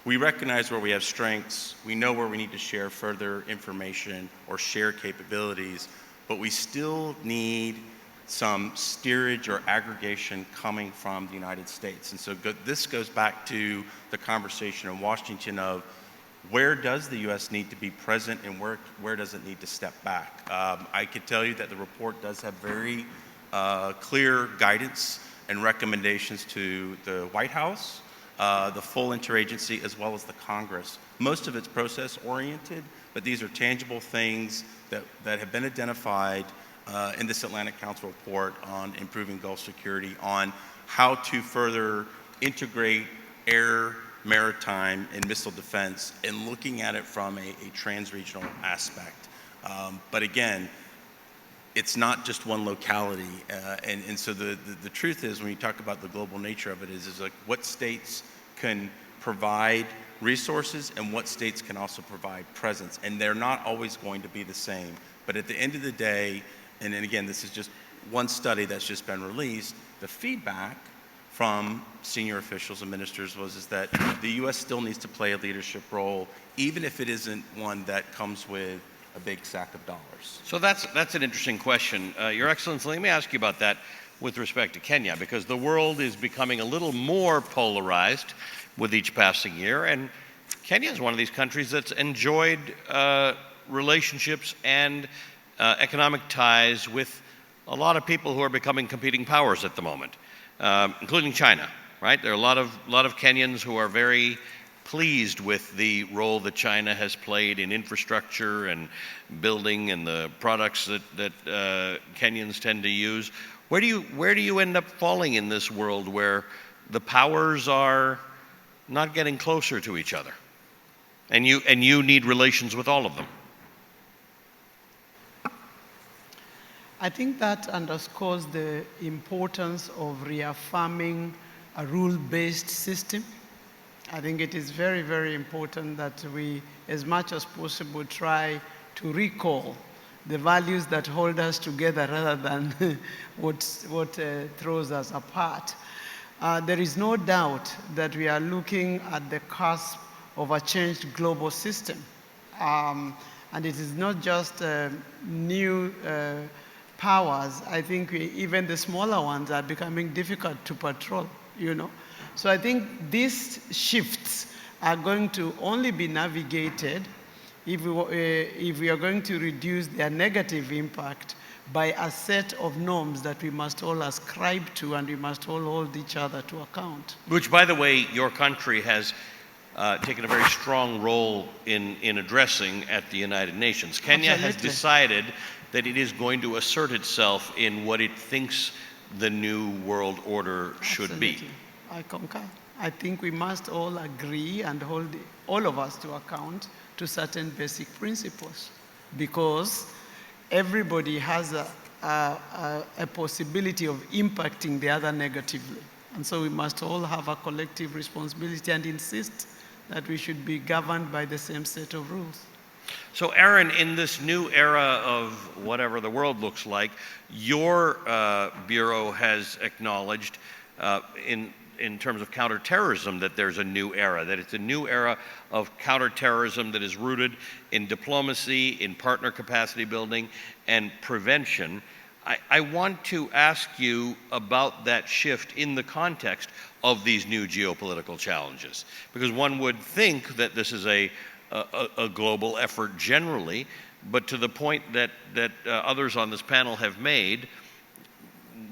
we recognize where we have strengths, we know where we need to share further information or share capabilities, but we still need some steerage or aggregation coming from the United States. And so this goes back to the conversation in Washington of where does the US need to be present and where does it need to step back? I could tell you that the report does have very clear guidance and recommendations to the White House, the full interagency, as well as the Congress. Most of it's process-oriented, but these are tangible things that have been identified in this Atlantic Council report on improving Gulf security, on how to further integrate air, maritime, and missile defense, and looking at it from a trans-regional aspect. But again, it's not just one locality. And so the truth is, when you talk about the global nature of it, is like what states can provide resources and what states can also provide presence. And they're not always going to be the same. But at the end of the day, and then again, this is just one study that's just been released, the feedback from senior officials and ministers is that the US still needs to play a leadership role, even if it isn't one that comes with a big sack of dollars. So that's an interesting question. Your Excellency, let me ask you about that with respect to Kenya, because the world is becoming a little more polarized with each passing year, and Kenya is one of these countries that's enjoyed relationships and economic ties with a lot of people who are becoming competing powers at the moment, including China, right? There are a lot of Kenyans who are very pleased with the role that China has played in infrastructure and building and the products that Kenyans tend to use. Where do you end up falling in this world where the powers are not getting closer to each other, and you need relations with all of them? I think that underscores the importance of reaffirming a rule-based system. I think it is very, very important that we, as much as possible, try to recall the values that hold us together rather than what throws us apart. There is no doubt that we are looking at the cusp of a changed global system. And it is not just new powers. I think even the smaller ones are becoming difficult to patrol, you know. So I think these shifts are going to only be navigated if we are going to reduce their negative impact by a set of norms that we must all ascribe to, and we must all hold each other to account. Which, by the way, your country has taken a very strong role in addressing at the United Nations. Kenya has Absolutely. decided that it is going to assert itself in what it thinks the new world order should be. Absolutely. I concur. I think we must all agree and hold all of us to account to certain basic principles, because everybody has a possibility of impacting the other negatively. And so we must all have a collective responsibility and insist that we should be governed by the same set of rules. So, Aaron, in this new era of whatever the world looks like, your bureau has acknowledged in terms of counterterrorism that there's a new era, that it's a new era of counterterrorism that is rooted in diplomacy, in partner capacity building, and prevention. I want to ask you about that shift in the context of these new geopolitical challenges, because one would think that this is a global effort generally, but to the point that others on this panel have made,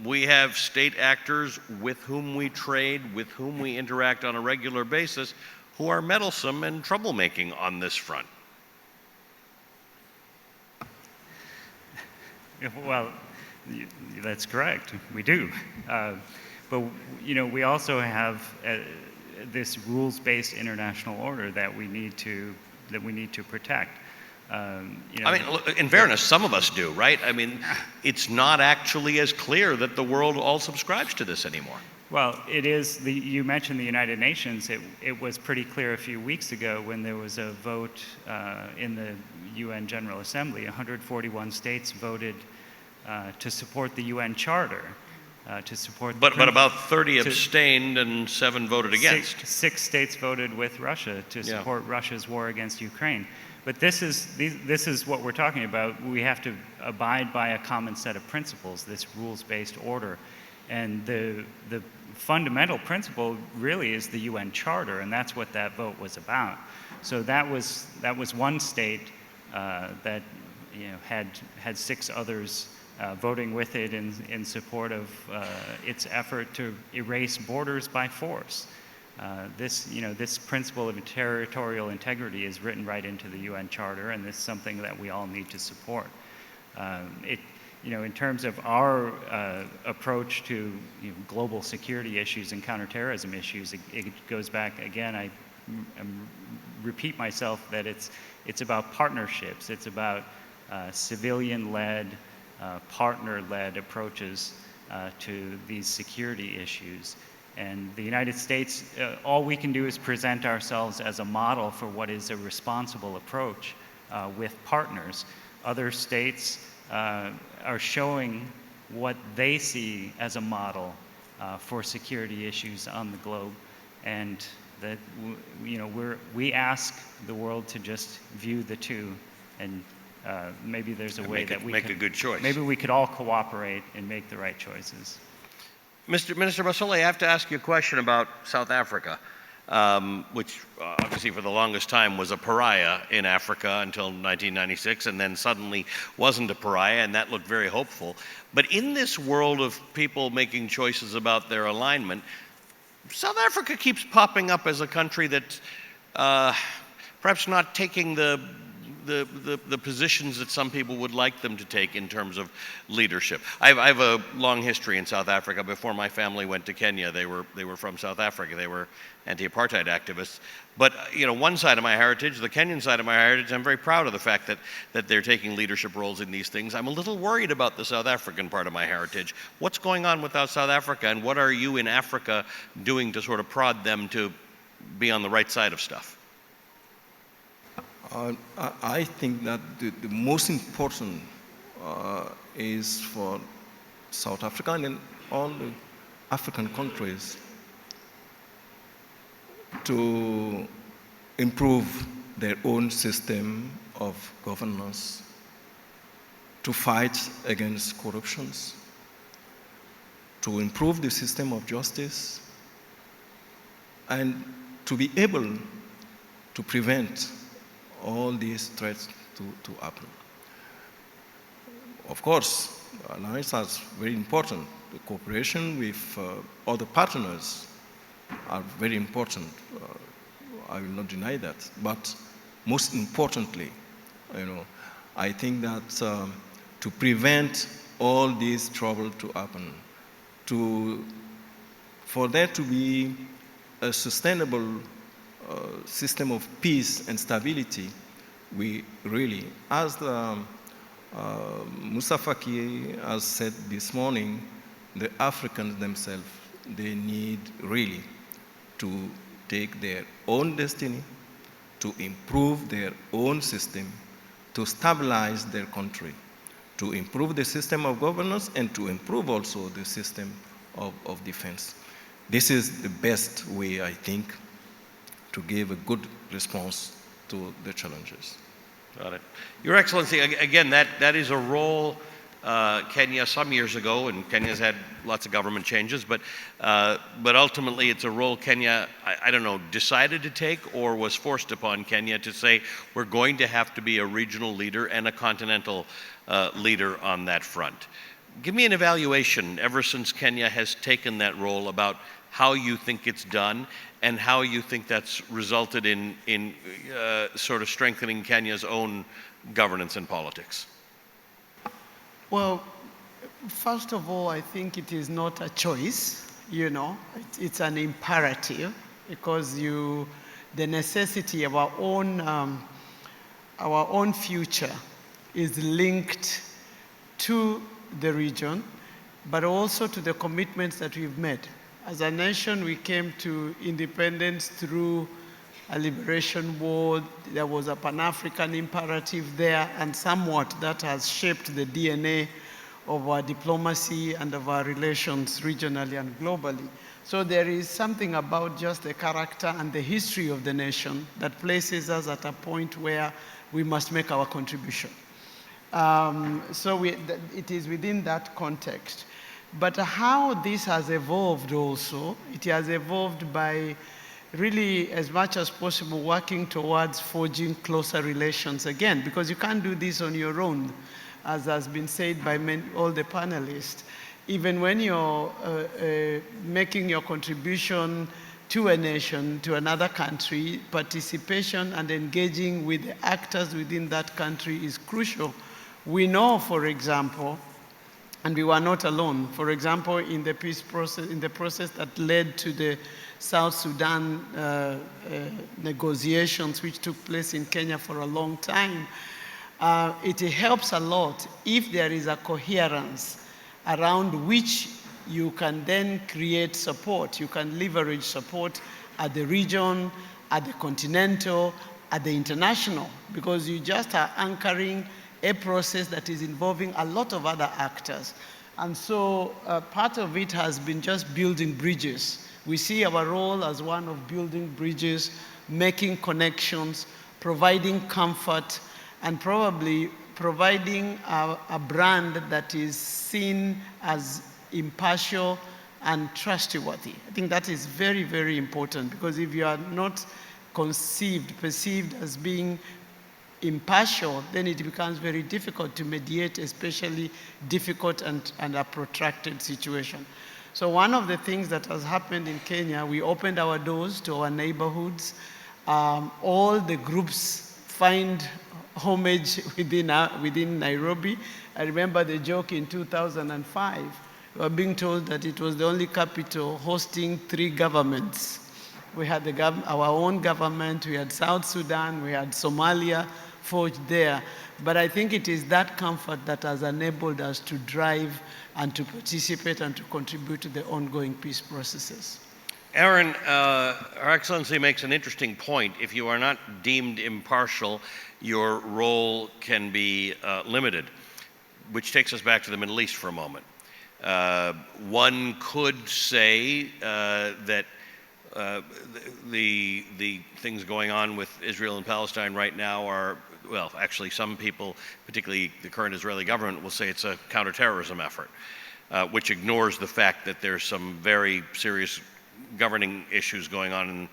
we have state actors with whom we trade, with whom we interact on a regular basis, who are meddlesome and troublemaking on this front. Well, that's correct. We do. But we also have this rules-based international order that we need to protect. I mean, in fairness, some of us do, right? I mean, it's not actually as clear that the world all subscribes to this anymore. Well, it is. You mentioned the United Nations. It was pretty clear a few weeks ago when there was a vote in the UN General Assembly. 141 states voted to support the UN Charter, to support. But about 30 abstained and 7 voted against. Six states voted with Russia to support Russia's war against Ukraine. But this is what we're talking about. We have to abide by a common set of principles, this rules-based order. And the fundamental principle really is the UN Charter, and that's what that vote was about. So that was one state that had 6 others voting with it in support of its effort to erase borders by force. This principle of territorial integrity is written right into the UN Charter, and this is something that we all need to support. In terms of our approach to global security issues and counterterrorism issues, it goes back again. I repeat myself that it's about partnerships. It's about civilian-led, partner-led approaches to these security issues. And the United States, all we can do is present ourselves as a model for what is a responsible approach with partners. Other states are showing what they see as a model for security issues on the globe, and that we ask the world to just view the two, and maybe there's a way that we make a good choice. Maybe we could all cooperate and make the right choices. Minister Bassolé, I have to ask you a question about South Africa, which obviously for the longest time was a pariah in Africa until 1996, and then suddenly wasn't a pariah, and that looked very hopeful. But in this world of people making choices about their alignment, South Africa keeps popping up as a country that's perhaps not taking the positions that some people would like them to take in terms of leadership. I have a long history in South Africa. Before my family went to Kenya, they were from South Africa. They were anti-apartheid activists. But one side of my heritage, the Kenyan side of my heritage, I'm very proud of the fact that they're taking leadership roles in these things. I'm a little worried about the South African part of my heritage. What's going on with South Africa, and what are you in Africa doing to sort of prod them to be on the right side of stuff? I think that the most important is for South Africa and all the African countries to improve their own system of governance, to fight against corruptions, to improve the system of justice, and to be able to prevent all these threats to happen. Of course, alliance is very important. The cooperation with other partners are very important. I will not deny that. But most importantly, I think that to prevent all this trouble to happen, for there to be a sustainable system of peace and stability, we really, as Moussa Faki has said this morning, the Africans themselves, they need really to take their own destiny, to improve their own system, to stabilize their country, to improve the system of governance, and to improve also the system of defense. This is the best way, I think, to give a good response to the challenges. Got it. Your Excellency, again, that is a role Kenya some years ago, and Kenya's had lots of government changes, but ultimately it's a role Kenya, I don't know, decided to take or was forced upon Kenya to say, we're going to have to be a regional leader and a continental leader on that front. Give me an evaluation ever since Kenya has taken that role about how you think it's done and how you think that's resulted in sort of strengthening Kenya's own governance and politics. Well, first of all, I think it is not a choice, it's an imperative, because the necessity of our own future is linked to the region, but also to the commitments that we've made. As a nation, we came to independence through a liberation war. There was a Pan-African imperative there, and somewhat that has shaped the DNA of our diplomacy and of our relations regionally and globally. So there is something about just the character and the history of the nation that places us at a point where we must make our contribution. It is within that context. But how this has evolved also, it has evolved by really, as much as possible, working towards forging closer relations again, because you can't do this on your own, as has been said by all the panelists. Even when you're making your contribution to a nation, to another country, participation and engaging with the actors within that country is crucial. We know, for example, and we were not alone. For example, in the peace process, in the process that led to the South Sudan negotiations, which took place in Kenya for a long time, it helps a lot if there is a coherence around which you can then create support. You can leverage support at the region, at the continental, at the international, because you just are anchoring a process that is involving a lot of other actors. And so part of it has been just building bridges. We see our role as one of building bridges, making connections, providing comfort, and probably providing a brand that is seen as impartial and trustworthy. I think that is very, very important, because if you are not perceived as being impartial, then it becomes very difficult to mediate, especially difficult and a protracted situation. So one of the things that has happened in Kenya, we opened our doors to our neighborhoods. All the groups find homage within Nairobi. I remember the joke in 2005. We were being told that it was the only capital hosting 3 governments. We had our own government, we had South Sudan, we had Somalia forged there. But I think it is that comfort that has enabled us to drive and to participate and to contribute to the ongoing peace processes. Aaron, Her Excellency makes an interesting point. If you are not deemed impartial, your role can be limited, which takes us back to the Middle East for a moment. One could say that the things going on with Israel and Palestine right now are, well, actually some people, particularly the current Israeli government, will say it's a counterterrorism effort, which ignores the fact that there's some very serious governing issues going on in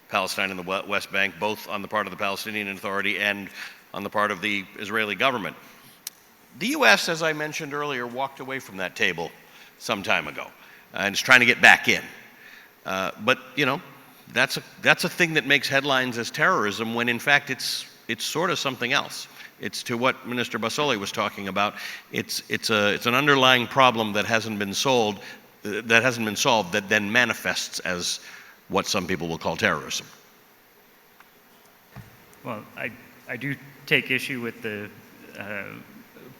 Palestine and the West Bank, both on the part of the Palestinian Authority and on the part of the Israeli government. The U.S., as I mentioned earlier, walked away from that table some time ago and is trying to get back in. But, you know, that's a thing that makes headlines as terrorism when in fact it's sort of something else. It's to what Minister Bassolé was talking about. It's an underlying problem that hasn't been solved that then manifests as what some people will call terrorism. Well, I do take issue with the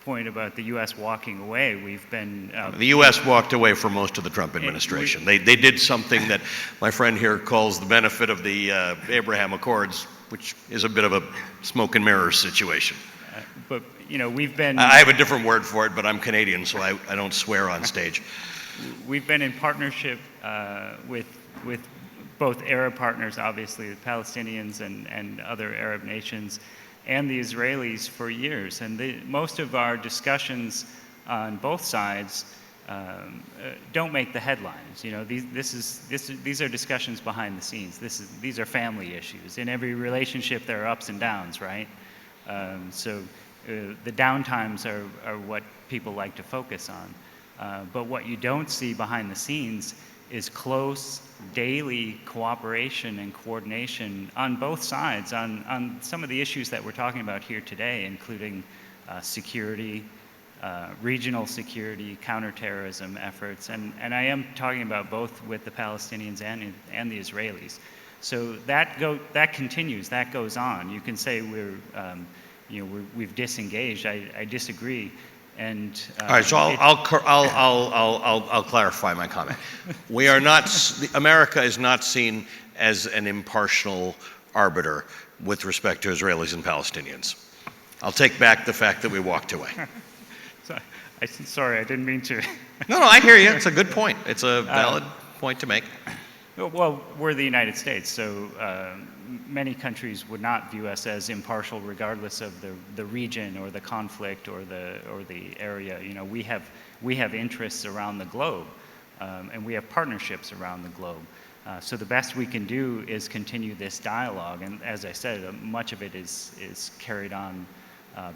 point about the U.S. walking away. We've been... the U.S. walked away from most of the Trump administration. They did something that my friend here calls the benefit of the Abraham Accords, which is a bit of a smoke and mirrors situation. But, you know, we've been... I have a different word for it, but I'm Canadian, so I don't swear on stage. We've been in partnership with both Arab partners, obviously, the Palestinians and other Arab nations, and the Israelis for years. And most of our discussions on both sides don't make the headlines. You know, these are discussions behind the scenes. These are family issues. In every relationship, there are ups and downs, right? So the downtimes are what people like to focus on. But what you don't see behind the scenes is close daily cooperation and coordination on both sides on some of the issues that we're talking about here today, including security, regional security, counterterrorism efforts, and I am talking about both with the Palestinians and the Israelis. So that continues, that goes on. You can say we've disengaged. I disagree. And all right, so I'll clarify my comment. We are not. America is not seen as an impartial arbiter with respect to Israelis and Palestinians. I'll take back the fact that we walked away. Sorry, I didn't mean to. No, I hear you. It's a good point. It's a valid point to make. Well, we're the United States, so many countries would not view us as impartial, regardless of the region or the conflict or the area. You know, we have interests around the globe, and we have partnerships around the globe. So the best we can do is continue this dialogue, and as I said, much of it is carried on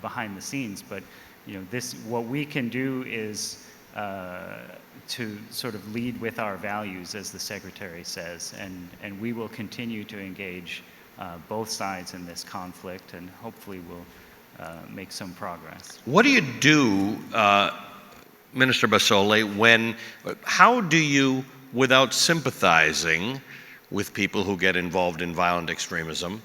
behind the scenes. But you know, what we can do is to sort of lead with our values, as the Secretary says, and we will continue to engage both sides in this conflict, and hopefully we'll make some progress. What do you do, Minister Bassolé, how do you, without sympathizing with people who get involved in violent extremism,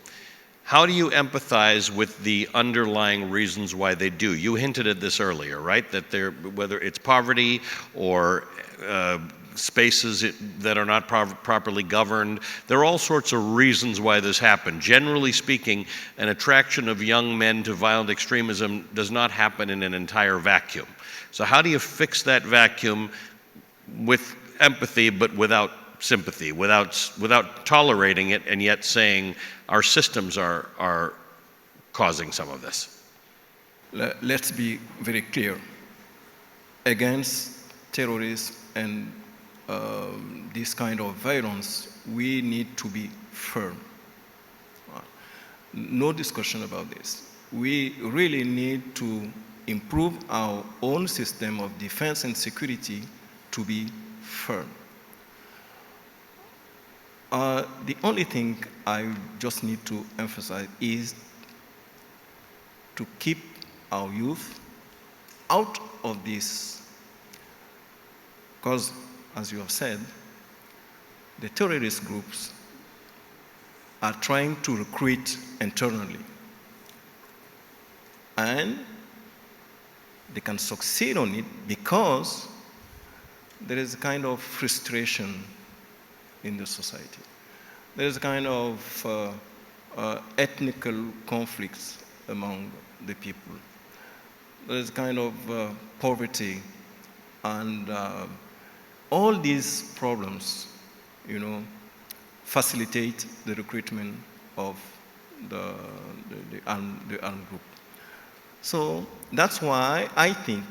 how do you empathize with the underlying reasons why they do? You hinted at this earlier, right? That whether it's poverty or spaces that are not properly governed, there are all sorts of reasons why this happened. Generally speaking, an attraction of young men to violent extremism does not happen in an entire vacuum. So how do you fix that vacuum with empathy but without sympathy, without tolerating it and yet saying our systems are causing some of this? Let's be very clear. Against terrorists and this kind of violence, we need to be firm. No discussion about this. We really need to improve our own system of defense and security to be firm. The only thing I just need to emphasize is to keep our youth out of this, because, as you have said, the terrorist groups are trying to recruit internally, and they can succeed on it because there is a kind of frustration in the society. There is a kind of ethnical conflicts among the people. There is a kind of poverty, and all these problems, you know, facilitate the recruitment of the armed group. So that's why I think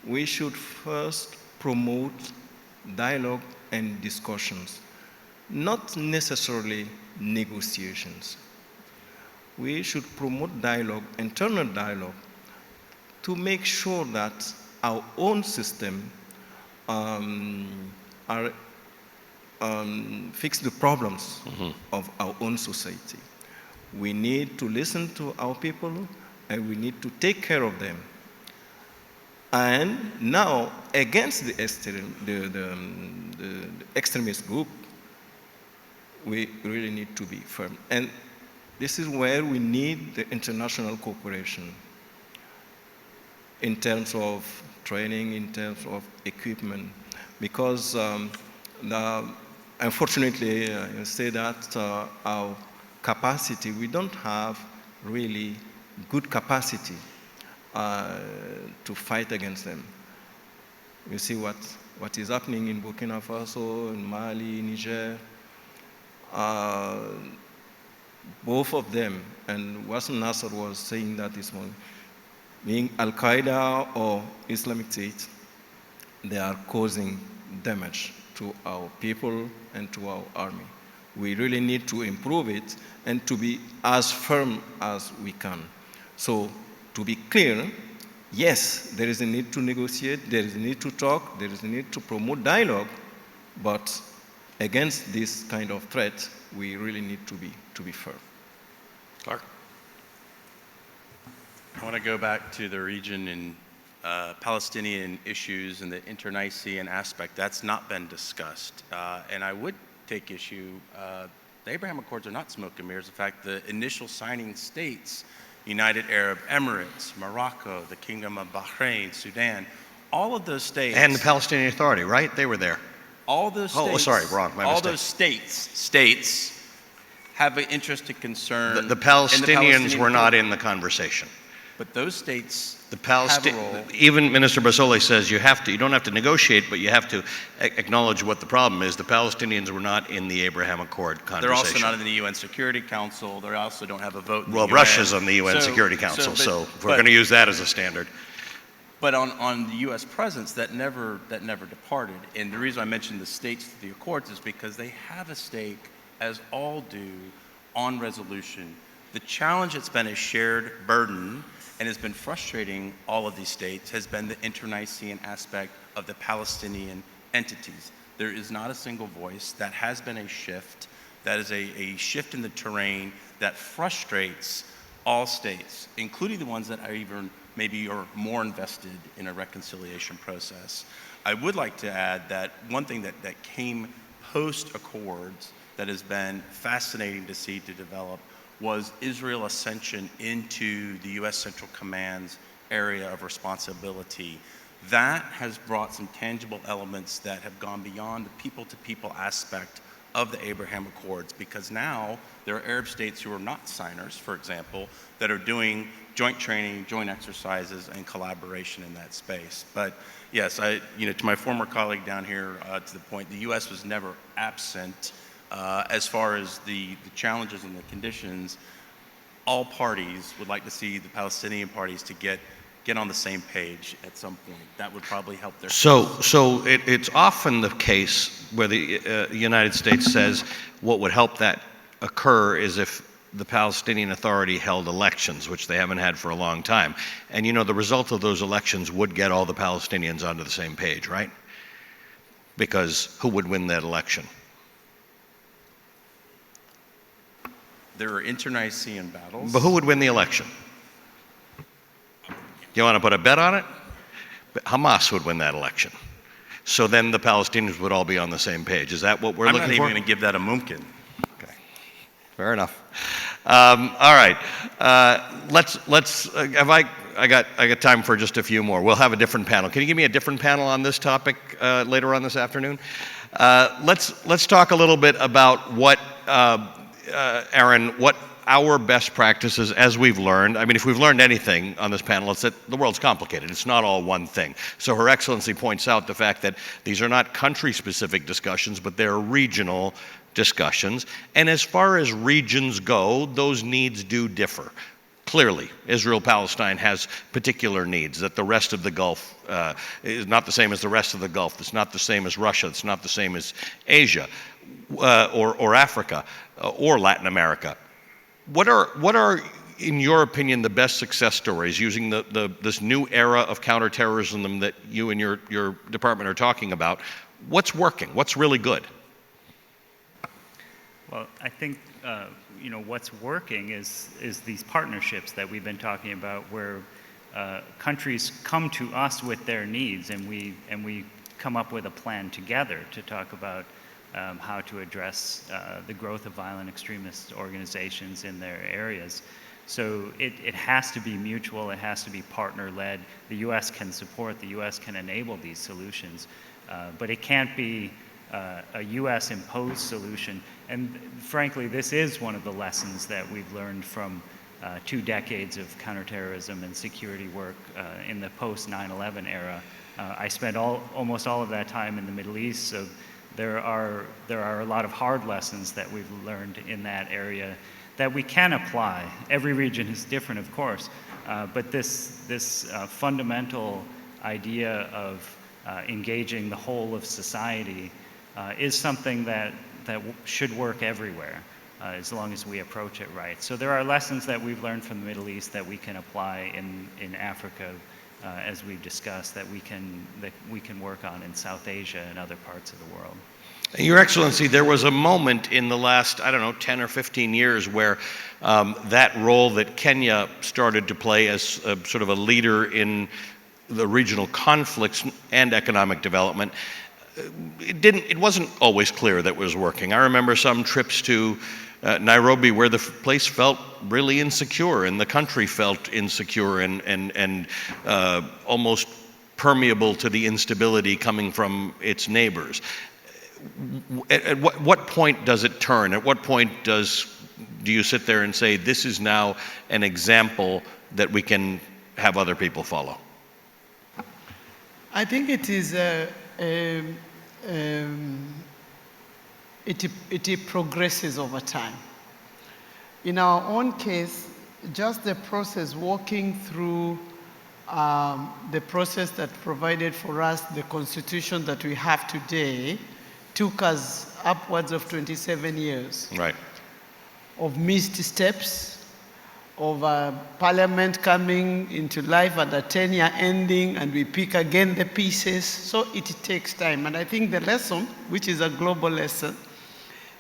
we should first promote dialogue and discussions, not necessarily negotiations. We should promote dialogue, internal dialogue, to make sure that our own system fix the problems of our own society. We need to listen to our people, and we need to take care of them. And now, against the extremist group, we really need to be firm. And this is where we need the international cooperation in terms of training, in terms of equipment, because unfortunately, I say that our capacity, we don't have really good capacity to fight against them. You see what is happening in Burkina Faso, in Mali, Niger. Both of them, and Wassim Nasser was saying that this morning, being Al-Qaeda or Islamic State, they are causing damage to our people and to our army. We really need to improve it and to be as firm as we can. So, to be clear, yes, there is a need to negotiate, there is a need to talk, there is a need to promote dialogue, but against this kind of threat, we really need to be firm. Clarke? I want to go back to the region and Palestinian issues and the internecine aspect. That's not been discussed. And I would take issue, the Abraham Accords are not smoke and mirrors. In fact, the initial signing states, United Arab Emirates, Morocco, the Kingdom of Bahrain, Sudan, all of those states. And the Palestinian Authority, right? They were there. All those states. Oh, sorry, wrong. My all mistake. those states have an interest and concern. The Palestinians were not in the conversation. But those states have a role. Even Minister Bassolé says you don't have to negotiate, but you have to acknowledge what the problem is. The Palestinians were not in the Abraham Accord conversation. They're also not in the UN Security Council. They also don't have a vote in the UN. Russia's on the UN Security Council, so if we're going to use that as a standard. But on the U.S. presence, that never departed. And the reason I mentioned the states to the Accords is because they have a stake, as all do, on resolution. The challenge that's been a shared burden and has been frustrating all of these states has been the internecine aspect of the Palestinian entities. There is not a single voice. That has been a shift. That is a shift in the terrain that frustrates all states, including the ones that are even maybe are more invested in a reconciliation process. I would like to add that one thing that came post-Accords that has been fascinating to see to develop was Israel's ascension into the U.S. Central Command's area of responsibility. That has brought some tangible elements that have gone beyond the people-to-people aspect of the Abraham Accords, because now there are Arab states who are not signers, for example, that are doing joint training, joint exercises, and collaboration in that space. But yes, to my former colleague down here, to the point, the U.S. was never absent as far as the challenges and the conditions. All parties would like to see the Palestinian parties to get on the same page at some point. That would probably help their cause. So it's often the case where the United States says what would help that occur is if the Palestinian Authority held elections, which they haven't had for a long time. And the result of those elections would get all the Palestinians onto the same page, right? Because who would win that election? There are internecine battles. But who would win the election? You want to put a bet on it? Hamas would win that election. So then the Palestinians would all be on the same page. Is that what we're looking for? I'm not even going to give that a mumkin. Okay, fair enough. All right, let's. Have I got time for just a few more? We'll have a different panel. Can you give me a different panel on this topic later on this afternoon? Let's talk a little bit about what, Aaron, what our best practices, as we've learned. I mean, if we've learned anything on this panel, it's that the world's complicated. It's not all one thing. So Her Excellency points out the fact that these are not country-specific discussions, but they're regional discussions. And as far as regions go, those needs do differ. Clearly, Israel-Palestine has particular needs that the rest of the Gulf is not the same as the rest of the Gulf. It's not the same as Russia. It's not the same as Asia or Africa or Latin America. What are in your opinion, the best success stories using this new era of counterterrorism that you and your department are talking about? What's working? What's really good? Well, I think what's working is these partnerships that we've been talking about, where countries come to us with their needs, and we come up with a plan together to talk about how to address the growth of violent extremist organizations in their areas. So it has to be mutual, it has to be partner-led. The U.S. can support, the U.S. can enable these solutions, but it can't be a U.S.-imposed solution. And frankly, this is one of the lessons that we've learned from 2 decades of counterterrorism and security work in the post-9/11 era. I spent almost all of that time in the Middle East, so there are a lot of hard lessons that we've learned in that area that we can apply. Every region is different, of course, but this fundamental idea of engaging the whole of society is something that should work everywhere, as long as we approach it right. So there are lessons that we've learned from the Middle East that we can apply in Africa, as we've discussed, that we can work on in South Asia and other parts of the world. Your Excellency, there was a moment in the last, 10 or 15 years where that role that Kenya started to play as sort of a leader in the regional conflicts and economic development, it wasn't always clear that it was working. I remember some trips to Nairobi where the place felt really insecure and the country felt insecure and almost permeable to the instability coming from its neighbors. At what point does it turn? At what point do you sit there and say, this is now an example that we can have other people follow? I think it is it progresses over time. In our own case, just the process, walking through the process that provided for us the constitution that we have today, took us upwards of 27 years. Right. Of missed steps, of parliament coming into life and a 10-year ending, and we pick again the pieces. So it takes time. And I think the lesson, which is a global lesson,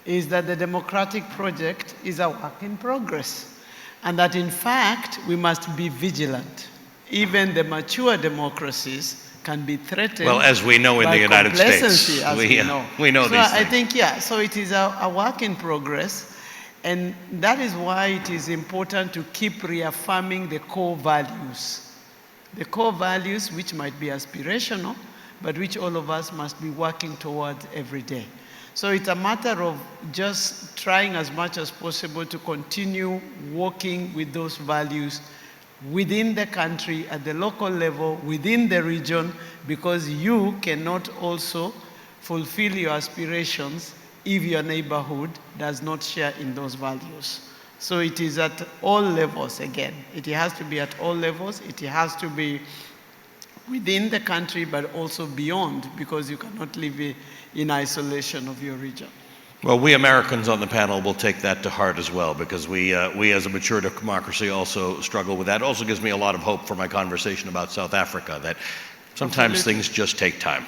is that the democratic project is a work in progress. And that in fact, we must be vigilant. Even the mature democracies can be threatened. Well, as we know in the United States. We know so these things. I think, so it is a work in progress. And that is why it is important to keep reaffirming the core values. The core values which might be aspirational, but which all of us must be working towards every day. So it's a matter of just trying as much as possible to continue working with those values within the country, at the local level, within the region, because you cannot also fulfill your aspirations if your neighborhood does not share in those values. So it is at all levels again. It has to be at all levels. It has to be within the country, but also beyond, because you cannot live in isolation of your region. Well, we Americans on the panel will take that to heart as well, because we as a mature democracy also struggle with that. It also gives me a lot of hope for my conversation about South Africa, that sometimes Absolutely. things just take time.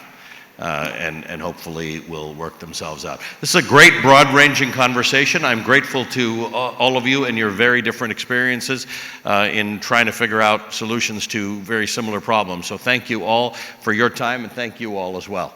And hopefully will work themselves out. This is a great, broad-ranging conversation. I'm grateful to all of you and your very different experiences in trying to figure out solutions to very similar problems. So thank you all for your time, and thank you all as well.